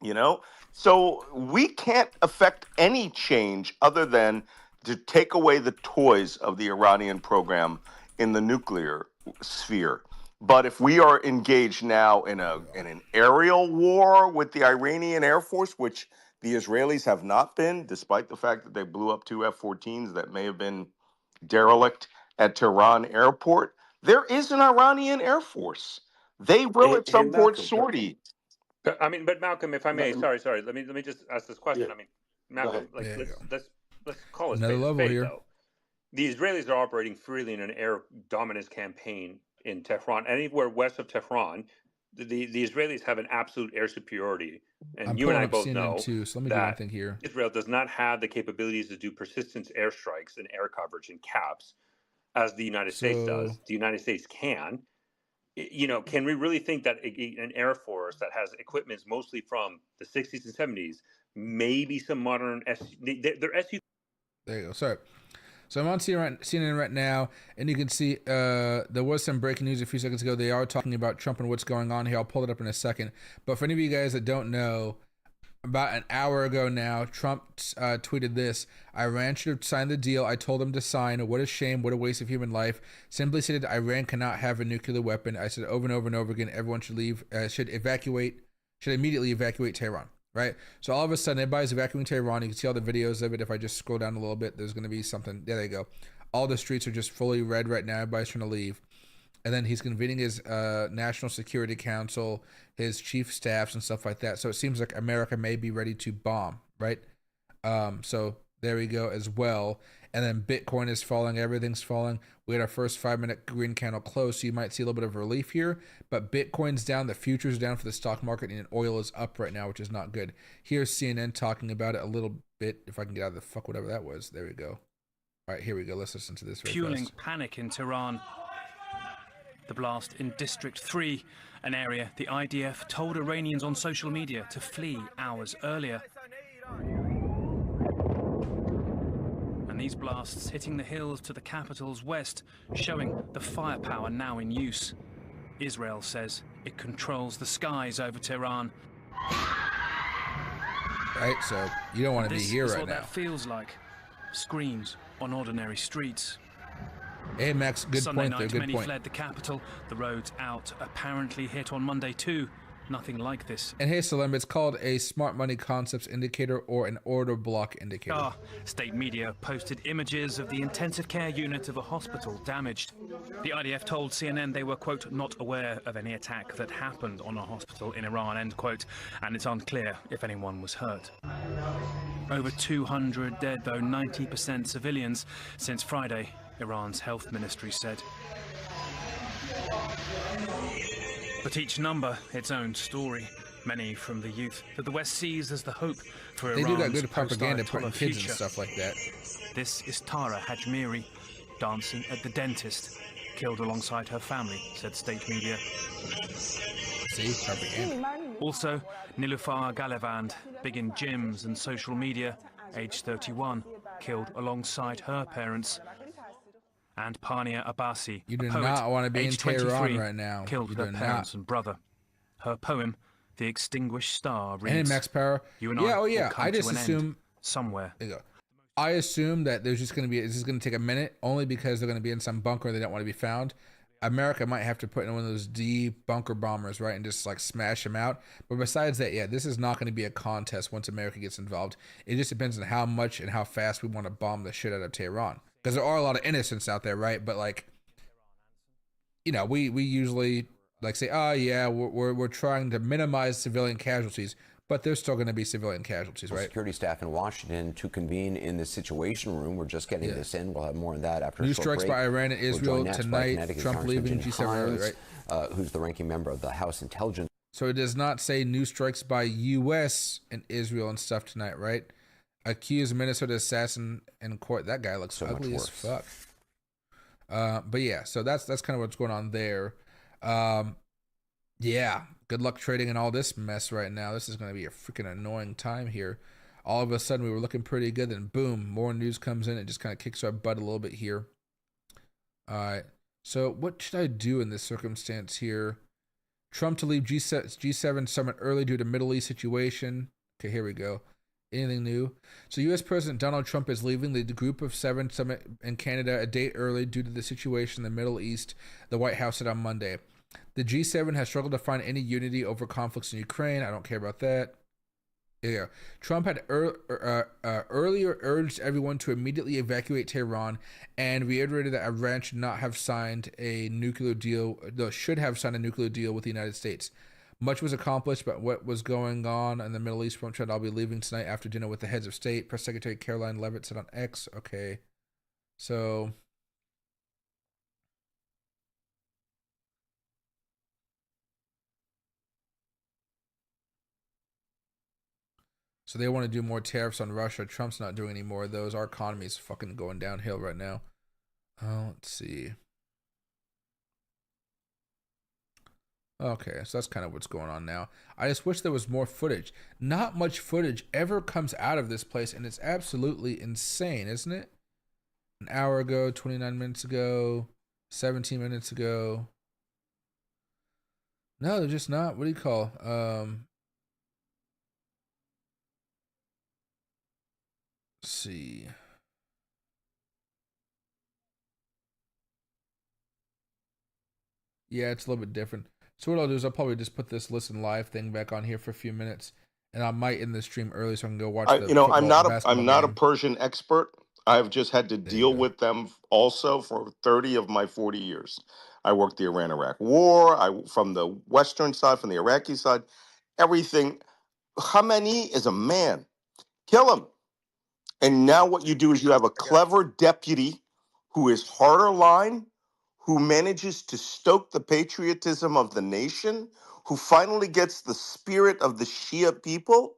Speaker 11: You know? So we can't affect any change other than to take away the toys of the Iranian program in the nuclear sphere. But if we are engaged now in an aerial war with the Iranian Air Force, which the Israelis have not been, despite the fact that they blew up 2 F-14s that may have been derelict at Tehran airport, there is an Iranian Air Force. They will at some point sortie.
Speaker 3: I mean, but Malcolm, if I may,
Speaker 19: Ma-
Speaker 3: sorry. Let me just ask this question.
Speaker 19: Yeah,
Speaker 3: I mean,
Speaker 19: go
Speaker 3: Malcolm,
Speaker 19: ahead.
Speaker 3: like let's call it
Speaker 1: Another
Speaker 3: spade a
Speaker 1: level
Speaker 3: spade,
Speaker 1: here.
Speaker 3: though. The Israelis are operating freely in an air dominance campaign in Tehran. Anywhere west of Tehran, the Israelis have an absolute air superiority, and
Speaker 1: I'm
Speaker 3: you and
Speaker 1: pulling
Speaker 3: I
Speaker 1: up
Speaker 3: both
Speaker 1: CNN
Speaker 3: know
Speaker 1: too, so let me do one
Speaker 3: that
Speaker 1: thing here.
Speaker 3: Israel does not have the capabilities to do persistent airstrikes and air coverage and caps as the United States does.
Speaker 1: So
Speaker 3: The United States can. You know, can we really think that an Air Force that has equipment mostly from the 60s and 70s, maybe some modern their SU?
Speaker 1: there you go. Sorry. So I'm on CNN right now, and you can see there was some breaking news a few seconds ago. They are talking about Trump and what's going on here. I'll pull it up in a second. But for any of you guys that don't know, about an hour ago now, Trump tweeted this: Iran should have signed the deal I told them to sign. What a shame. What a waste of human life. Simply stated, Iran cannot have a nuclear weapon. I said over and over and over again, everyone should leave, should immediately evacuate Tehran. Right? So all of a sudden, everybody's evacuating Tehran. You can see all the videos of it. If I just scroll down a little bit, there's going to be something. There you go. All the streets are just fully red right now. Everybody's trying to leave. And then he's convening his National Security Council, his chief staffs and stuff like that. So it seems like America may be ready to bomb, right? So there we go as well. And then Bitcoin is falling. Everything's falling. We had our first 5-minute green candle close, so you might see a little bit of relief here. But Bitcoin's down. The future's down for the stock market, and oil is up right now, which is not good. Here's CNN talking about it a little bit. If I can get out of the fuck, whatever that was. There we go. All right, here we go. Let's listen to this very
Speaker 20: Fueling
Speaker 1: fast.
Speaker 20: panic in Tehran. The blast in District 3, an area the IDF told Iranians on social media to flee hours earlier. And and these blasts hitting the hills to the capital's west, showing the firepower now in use. Israel says it controls the skies over Tehran.
Speaker 1: Right, so you don't want to be here
Speaker 20: This is
Speaker 1: right
Speaker 20: what
Speaker 1: now.
Speaker 20: that feels like. Screams on ordinary streets.
Speaker 1: Hey, Max, good
Speaker 20: Sunday
Speaker 1: point
Speaker 20: night,
Speaker 1: there, good
Speaker 20: many
Speaker 1: point.
Speaker 20: fled the capital. The roads out apparently hit on Monday too. Nothing like this.
Speaker 1: And hey, Salim, it's called a smart money concepts indicator or an order block indicator.
Speaker 20: State media posted images of the intensive care unit of a hospital damaged. The IDF told CNN they were, quote, not aware of any attack that happened on a hospital in Iran, end quote, and it's unclear if anyone was hurt. Over 200 dead, though 90% civilians since Friday, Iran's health ministry said. But each number, its own story. Many from the youth that the West sees as the hope for
Speaker 1: They
Speaker 20: Iran's
Speaker 1: do got good propaganda
Speaker 20: post-Ayatollah
Speaker 1: putting kids
Speaker 20: future.
Speaker 1: and stuff like that.
Speaker 20: This is Tara Hajmiri, dancing at the dentist, killed alongside her family, said state media.
Speaker 1: See, propaganda.
Speaker 20: Also, Nilufar Galevand, big in gyms and social media, age 31, killed alongside her parents. And Pania Abbasi,
Speaker 1: You do
Speaker 20: a poet,
Speaker 1: not want to be in
Speaker 20: age
Speaker 1: Tehran
Speaker 20: 23,
Speaker 1: right now.
Speaker 20: killed
Speaker 1: You
Speaker 20: her
Speaker 1: do
Speaker 20: parents
Speaker 1: not.
Speaker 20: and brother. Her poem, The Extinguished Star,
Speaker 1: And
Speaker 20: reads,
Speaker 1: Max Power.
Speaker 20: You and
Speaker 1: Yeah,
Speaker 20: I
Speaker 1: oh
Speaker 20: will
Speaker 1: yeah.
Speaker 20: come
Speaker 1: I
Speaker 20: to
Speaker 1: just
Speaker 20: an end
Speaker 1: assume
Speaker 20: somewhere.
Speaker 1: There you go. I assume that there's just going to be, this is going to take a minute, only because they're going to be in some bunker they don't want to be found. America might have to put in one of those D bunker bombers, right, and just like smash them out. But besides that, yeah, this is not going to be a contest once America gets involved. It just depends on how much and how fast we want to bomb the shit out of Tehran. Because there are a lot of innocents out there, right? But like, you know, we usually like say, oh yeah, we're trying to minimize civilian casualties, but there's still going to be civilian casualties, right?
Speaker 19: Security staff in Washington to convene in the Situation Room. We're just getting this in. We'll have more on that after a
Speaker 1: New
Speaker 19: short
Speaker 1: strikes
Speaker 19: break.
Speaker 1: by Iran and Israel
Speaker 19: We're joined next by
Speaker 1: tonight.
Speaker 19: Connecticut's
Speaker 1: Trump
Speaker 19: Congressman
Speaker 1: leaving
Speaker 19: Jim
Speaker 1: G7 early,
Speaker 19: Hines,
Speaker 1: right?
Speaker 19: who's the ranking member of the House Intelligence.
Speaker 1: So it does not say new strikes by U.S. and Israel and stuff tonight, right? Accused Minnesota assassin in court. That guy looks ugly as fuck. But yeah, so that's kind of what's going on there. Yeah, good luck trading in all this mess right now. This is going to be a freaking annoying time here. All of a sudden we were looking pretty good, then boom, more news comes in. It just kind of kicks our butt a little bit here. All right, so what should I do in this circumstance here? Trump to leave G7 summit early due to Middle East situation. Okay, here we go. Anything new? So U.S. President Donald Trump is leaving the Group of Seven summit in Canada a day early due to the situation in the Middle East, the White House said on Monday. The G7 has struggled to find any unity over conflicts in Ukraine. I don't care about that. Yeah. Trump had earlier urged everyone to immediately evacuate Tehran and reiterated that Iran should have signed a nuclear deal with the United States. Much was accomplished, but what was going on in the Middle East won't I'll be leaving tonight after dinner with the heads of state. Press Secretary Caroline Leavitt said on X. Okay. So they want to do more tariffs on Russia. Trump's not doing any more of those. Our economy is fucking going downhill right now. Let's see. Okay, so that's kind of what's going on now. I just wish there was more footage. Not much footage ever comes out of this place, and it's absolutely insane, isn't it? An hour ago, 29 minutes ago, 17 minutes ago. No, they're just not. What do you call? Let's see. Yeah, it's a little bit different. So what I'll do is I'll probably just put this listen live thing back on here for a few minutes, and I might end the stream early so I can go watch the football
Speaker 11: I'm not
Speaker 1: basketball
Speaker 11: a
Speaker 1: game.
Speaker 11: Persian expert. I've just had to deal with them also for 30 of my 40 years. I worked the Iran-Iraq war. From the Western side, from the Iraqi side, everything. Khamenei is a man. Kill him. And now what you do is you have a clever deputy who is harder line, who manages to stoke the patriotism of the nation, who finally gets the spirit of the Shia people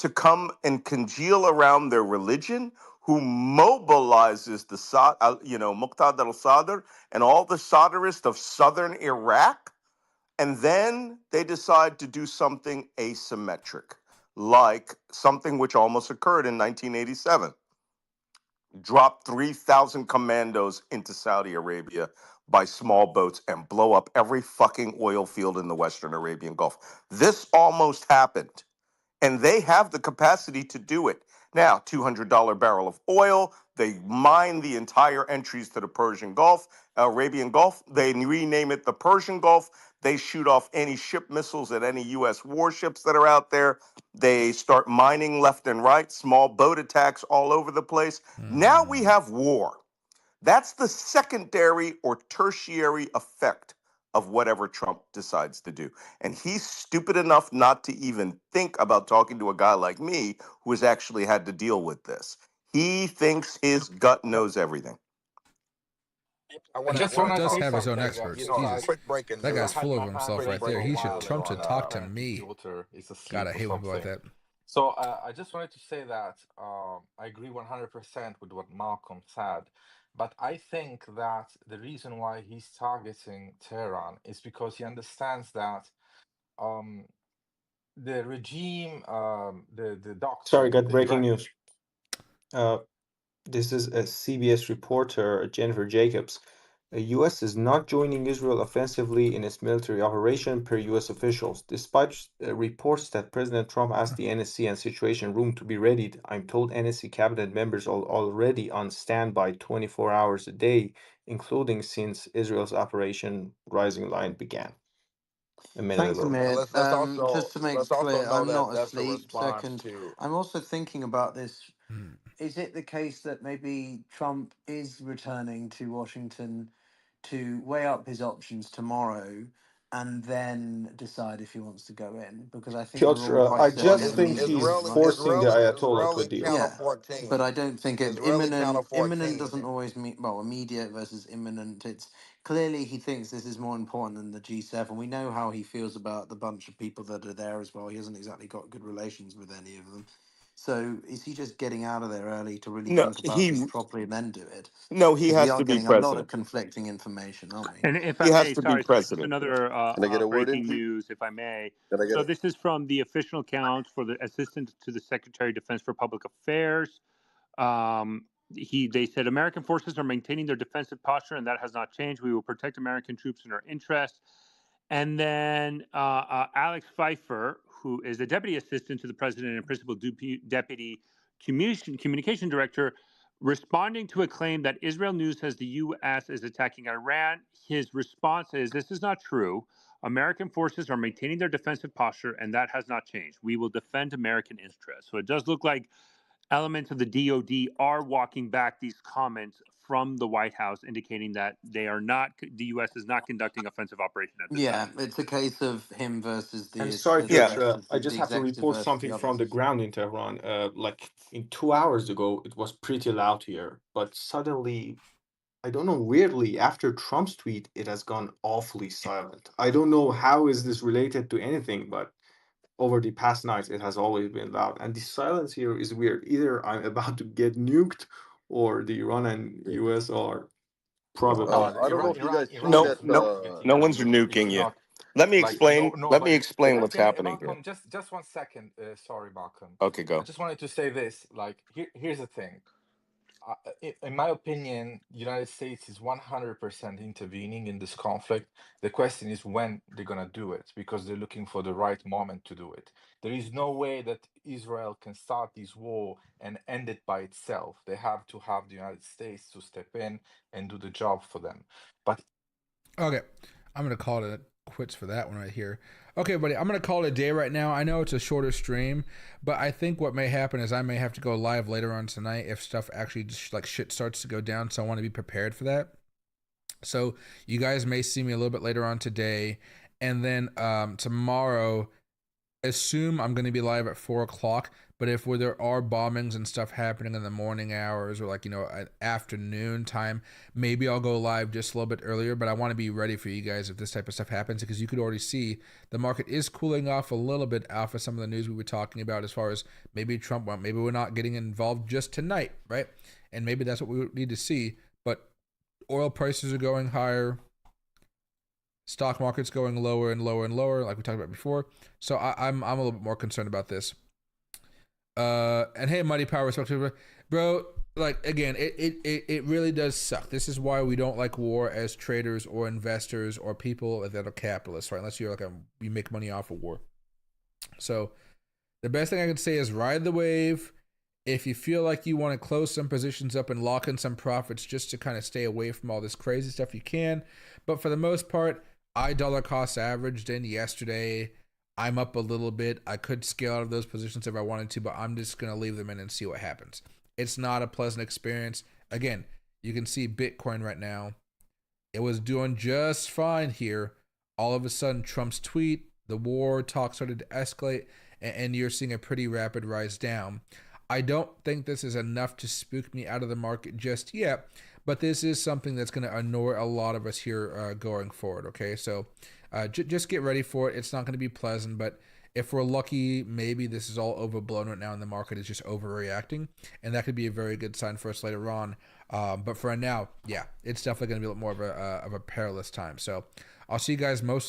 Speaker 11: to come and congeal around their religion, who mobilizes the Muqtada al-Sadr and all the Sadrists of southern Iraq, and then they decide to do something asymmetric, like something which almost occurred in 1987. drop 3,000 commandos into Saudi Arabia by small boats and blow up every fucking oil field in the Western Arabian Gulf. This almost happened, and they have the capacity to do it. Now, $200 barrel of oil, they mine the entire entries to the Persian Gulf, Arabian Gulf. They rename it the Persian Gulf. They shoot off any ship missiles at any U.S. warships that are out there. They start mining left and right, small boat attacks all over the place. Now we have war. That's the secondary or tertiary effect of whatever Trump decides to do. And he's stupid enough not to even think about talking to a guy like me who has actually had to deal with this. He thinks his gut knows everything.
Speaker 1: Trump does have his own
Speaker 16: something.
Speaker 1: experts.
Speaker 16: You know,
Speaker 1: Jesus,
Speaker 16: quick breaking
Speaker 1: that
Speaker 16: news.
Speaker 1: guy's full of
Speaker 16: I
Speaker 1: himself right there. He should Trump should talk to me. God, I hate when people like that.
Speaker 21: So I just wanted to say that I agree 100% with what Malcolm said, but I think that the reason why he's targeting Tehran is because he understands that the regime, the
Speaker 10: Sorry,
Speaker 21: doctrine,
Speaker 10: got
Speaker 21: the
Speaker 10: breaking
Speaker 21: Iran.
Speaker 10: news. This is a CBS reporter, Jennifer Jacobs. The U.S. is not joining Israel offensively in its military operation, per U.S. officials. Despite reports that President Trump asked the NSC and Situation Room to be readied, I'm told NSC cabinet members are already on standby 24 hours a day, including since Israel's Operation Rising Lion began a minute
Speaker 12: Thanks,
Speaker 10: ago.
Speaker 12: Amir.
Speaker 16: Let's also
Speaker 12: Just to make it
Speaker 16: let's also
Speaker 12: clear,
Speaker 16: know
Speaker 12: I'm
Speaker 16: that
Speaker 12: not
Speaker 16: that's a
Speaker 12: asleep.
Speaker 16: response
Speaker 12: Second,
Speaker 16: to.
Speaker 12: I'm also thinking about this. Is it the case that maybe Trump is returning to Washington to weigh up his options tomorrow and then decide if he wants to go in? Because I think we're all
Speaker 10: Piotr,
Speaker 12: quite
Speaker 10: I
Speaker 12: set on
Speaker 10: just think
Speaker 12: imminent
Speaker 10: he's
Speaker 12: deals, right?
Speaker 10: forcing the Ayatollah to a
Speaker 16: Israeli
Speaker 10: deal.
Speaker 16: counter
Speaker 12: Yeah,
Speaker 16: 14.
Speaker 12: but I don't think it
Speaker 16: Israeli counter
Speaker 12: imminent
Speaker 16: 14.
Speaker 12: doesn't always mean, well, immediate versus imminent. It's clearly he thinks this is more important than the G7. We know how he feels about the bunch of people that are there as well. He hasn't exactly got good relations with any of them. So is he just getting out of there early to really
Speaker 11: No,
Speaker 12: think about this properly and then do it?
Speaker 11: he
Speaker 12: Because we
Speaker 11: has
Speaker 12: are
Speaker 11: to be
Speaker 12: getting a lot of
Speaker 11: president.
Speaker 12: conflicting information, aren't we?
Speaker 20: And if
Speaker 11: He
Speaker 20: I
Speaker 11: has
Speaker 20: may,
Speaker 11: to be
Speaker 20: sorry, just
Speaker 11: president.
Speaker 20: another
Speaker 22: Can I get a word in,
Speaker 20: breaking
Speaker 22: please?
Speaker 20: news, if I may.
Speaker 22: Can I get
Speaker 20: So
Speaker 22: it?
Speaker 20: this is from the official account for the Assistant to the Secretary of Defense for Public Affairs. They said American forces are maintaining their defensive posture, and that has not changed. We will protect American troops and our interests. And then Alex Pfeiffer, who is the Deputy Assistant to the President and Principal Deputy Communication Director, responding to a claim that Israel News says the U.S. is attacking Iran. His response is, this is not true. American forces are maintaining their defensive posture, and that has not changed. We will defend American interests. So it does look like elements of the DoD are walking back these comments from the White House, indicating that the U.S. is not conducting offensive operation at this time.
Speaker 12: Yeah, it's a case of him versus
Speaker 10: I'm
Speaker 12: the
Speaker 10: sorry,
Speaker 12: the
Speaker 11: Yeah.
Speaker 12: rest
Speaker 10: Piotr.
Speaker 12: of
Speaker 10: I
Speaker 12: the
Speaker 10: just have to
Speaker 12: executive
Speaker 10: report
Speaker 12: versus the
Speaker 10: something from
Speaker 12: others.
Speaker 10: the ground in Tehran. Like in 2 hours ago, it was pretty loud here, but suddenly, I don't know, weirdly, after Trump's tweet, it has gone awfully silent. I don't know how is this related to anything, but over the past nights, it has always been loud. And the silence here is weird. Either I'm about to get nuked, or the Iran and US are probably.
Speaker 22: I don't know if you guys see
Speaker 11: No,
Speaker 22: that.
Speaker 11: no one's
Speaker 21: It's
Speaker 11: nuking you.
Speaker 21: not
Speaker 11: Let me
Speaker 21: like
Speaker 11: explain. Let me
Speaker 21: nobody.
Speaker 11: explain what's happening here.
Speaker 21: Malcolm, just 1 second. Sorry, Malcolm.
Speaker 11: Okay,
Speaker 21: I
Speaker 11: go.
Speaker 21: just wanted to say this. Like, here's the thing. In my opinion, United States is 100% intervening in this conflict. The question is when they're gonna do it, because they're looking for the right moment to do it. There is no way that Israel can start this war and end it by itself. They have to have the United States to step in and do the job for them. But
Speaker 1: Okay, I'm gonna call it quits for that one right here. Okay, buddy, I'm gonna call it a day right now. I know it's a shorter stream, but I think what may happen is I may have to go live later on tonight if stuff actually just like shit starts to go down. So I want to be prepared for that. So you guys may see me a little bit later on today, and then tomorrow. Assume I'm going to be live at 4 o'clock, but if there are bombings and stuff happening in the morning hours or like, at afternoon time, maybe I'll go live just a little bit earlier, but I want to be ready for you guys if this type of stuff happens, because you could already see the market is cooling off a little bit off of some of the news we were talking about as far as maybe Trump, maybe we're not getting involved just tonight, right? And maybe that's what we need to see, but oil prices are going higher. Stock market's going lower and lower and lower, like we talked about before. So I'm a little bit more concerned about this. And hey, Mighty Power, respect to bro. like, again, it really does suck. This is why we don't like war as traders or investors or people that are capitalists, right? Unless you're like you make money off of war. So the best thing I can say is ride the wave. If you feel like you want to close some positions up and lock in some profits just to kind of stay away from all this crazy stuff, you can. But for the most part, I dollar cost averaged in yesterday. I'm up a little bit. I could scale out of those positions if I wanted to, but I'm just going to leave them in and see what happens. It's not a pleasant experience. Again, you can see Bitcoin right now. It was doing just fine here. All of a sudden, Trump's tweet, the war talk started to escalate, and you're seeing a pretty rapid rise down. I don't think this is enough to spook me out of the market just yet, but this is something that's going to annoy a lot of us here going forward, okay? So just get ready for it. It's not going to be pleasant, but if we're lucky, maybe this is all overblown right now and the market is just overreacting, and that could be a very good sign for us later on. But for now, yeah, it's definitely going to be a little more of a perilous time. So I'll see you guys most likely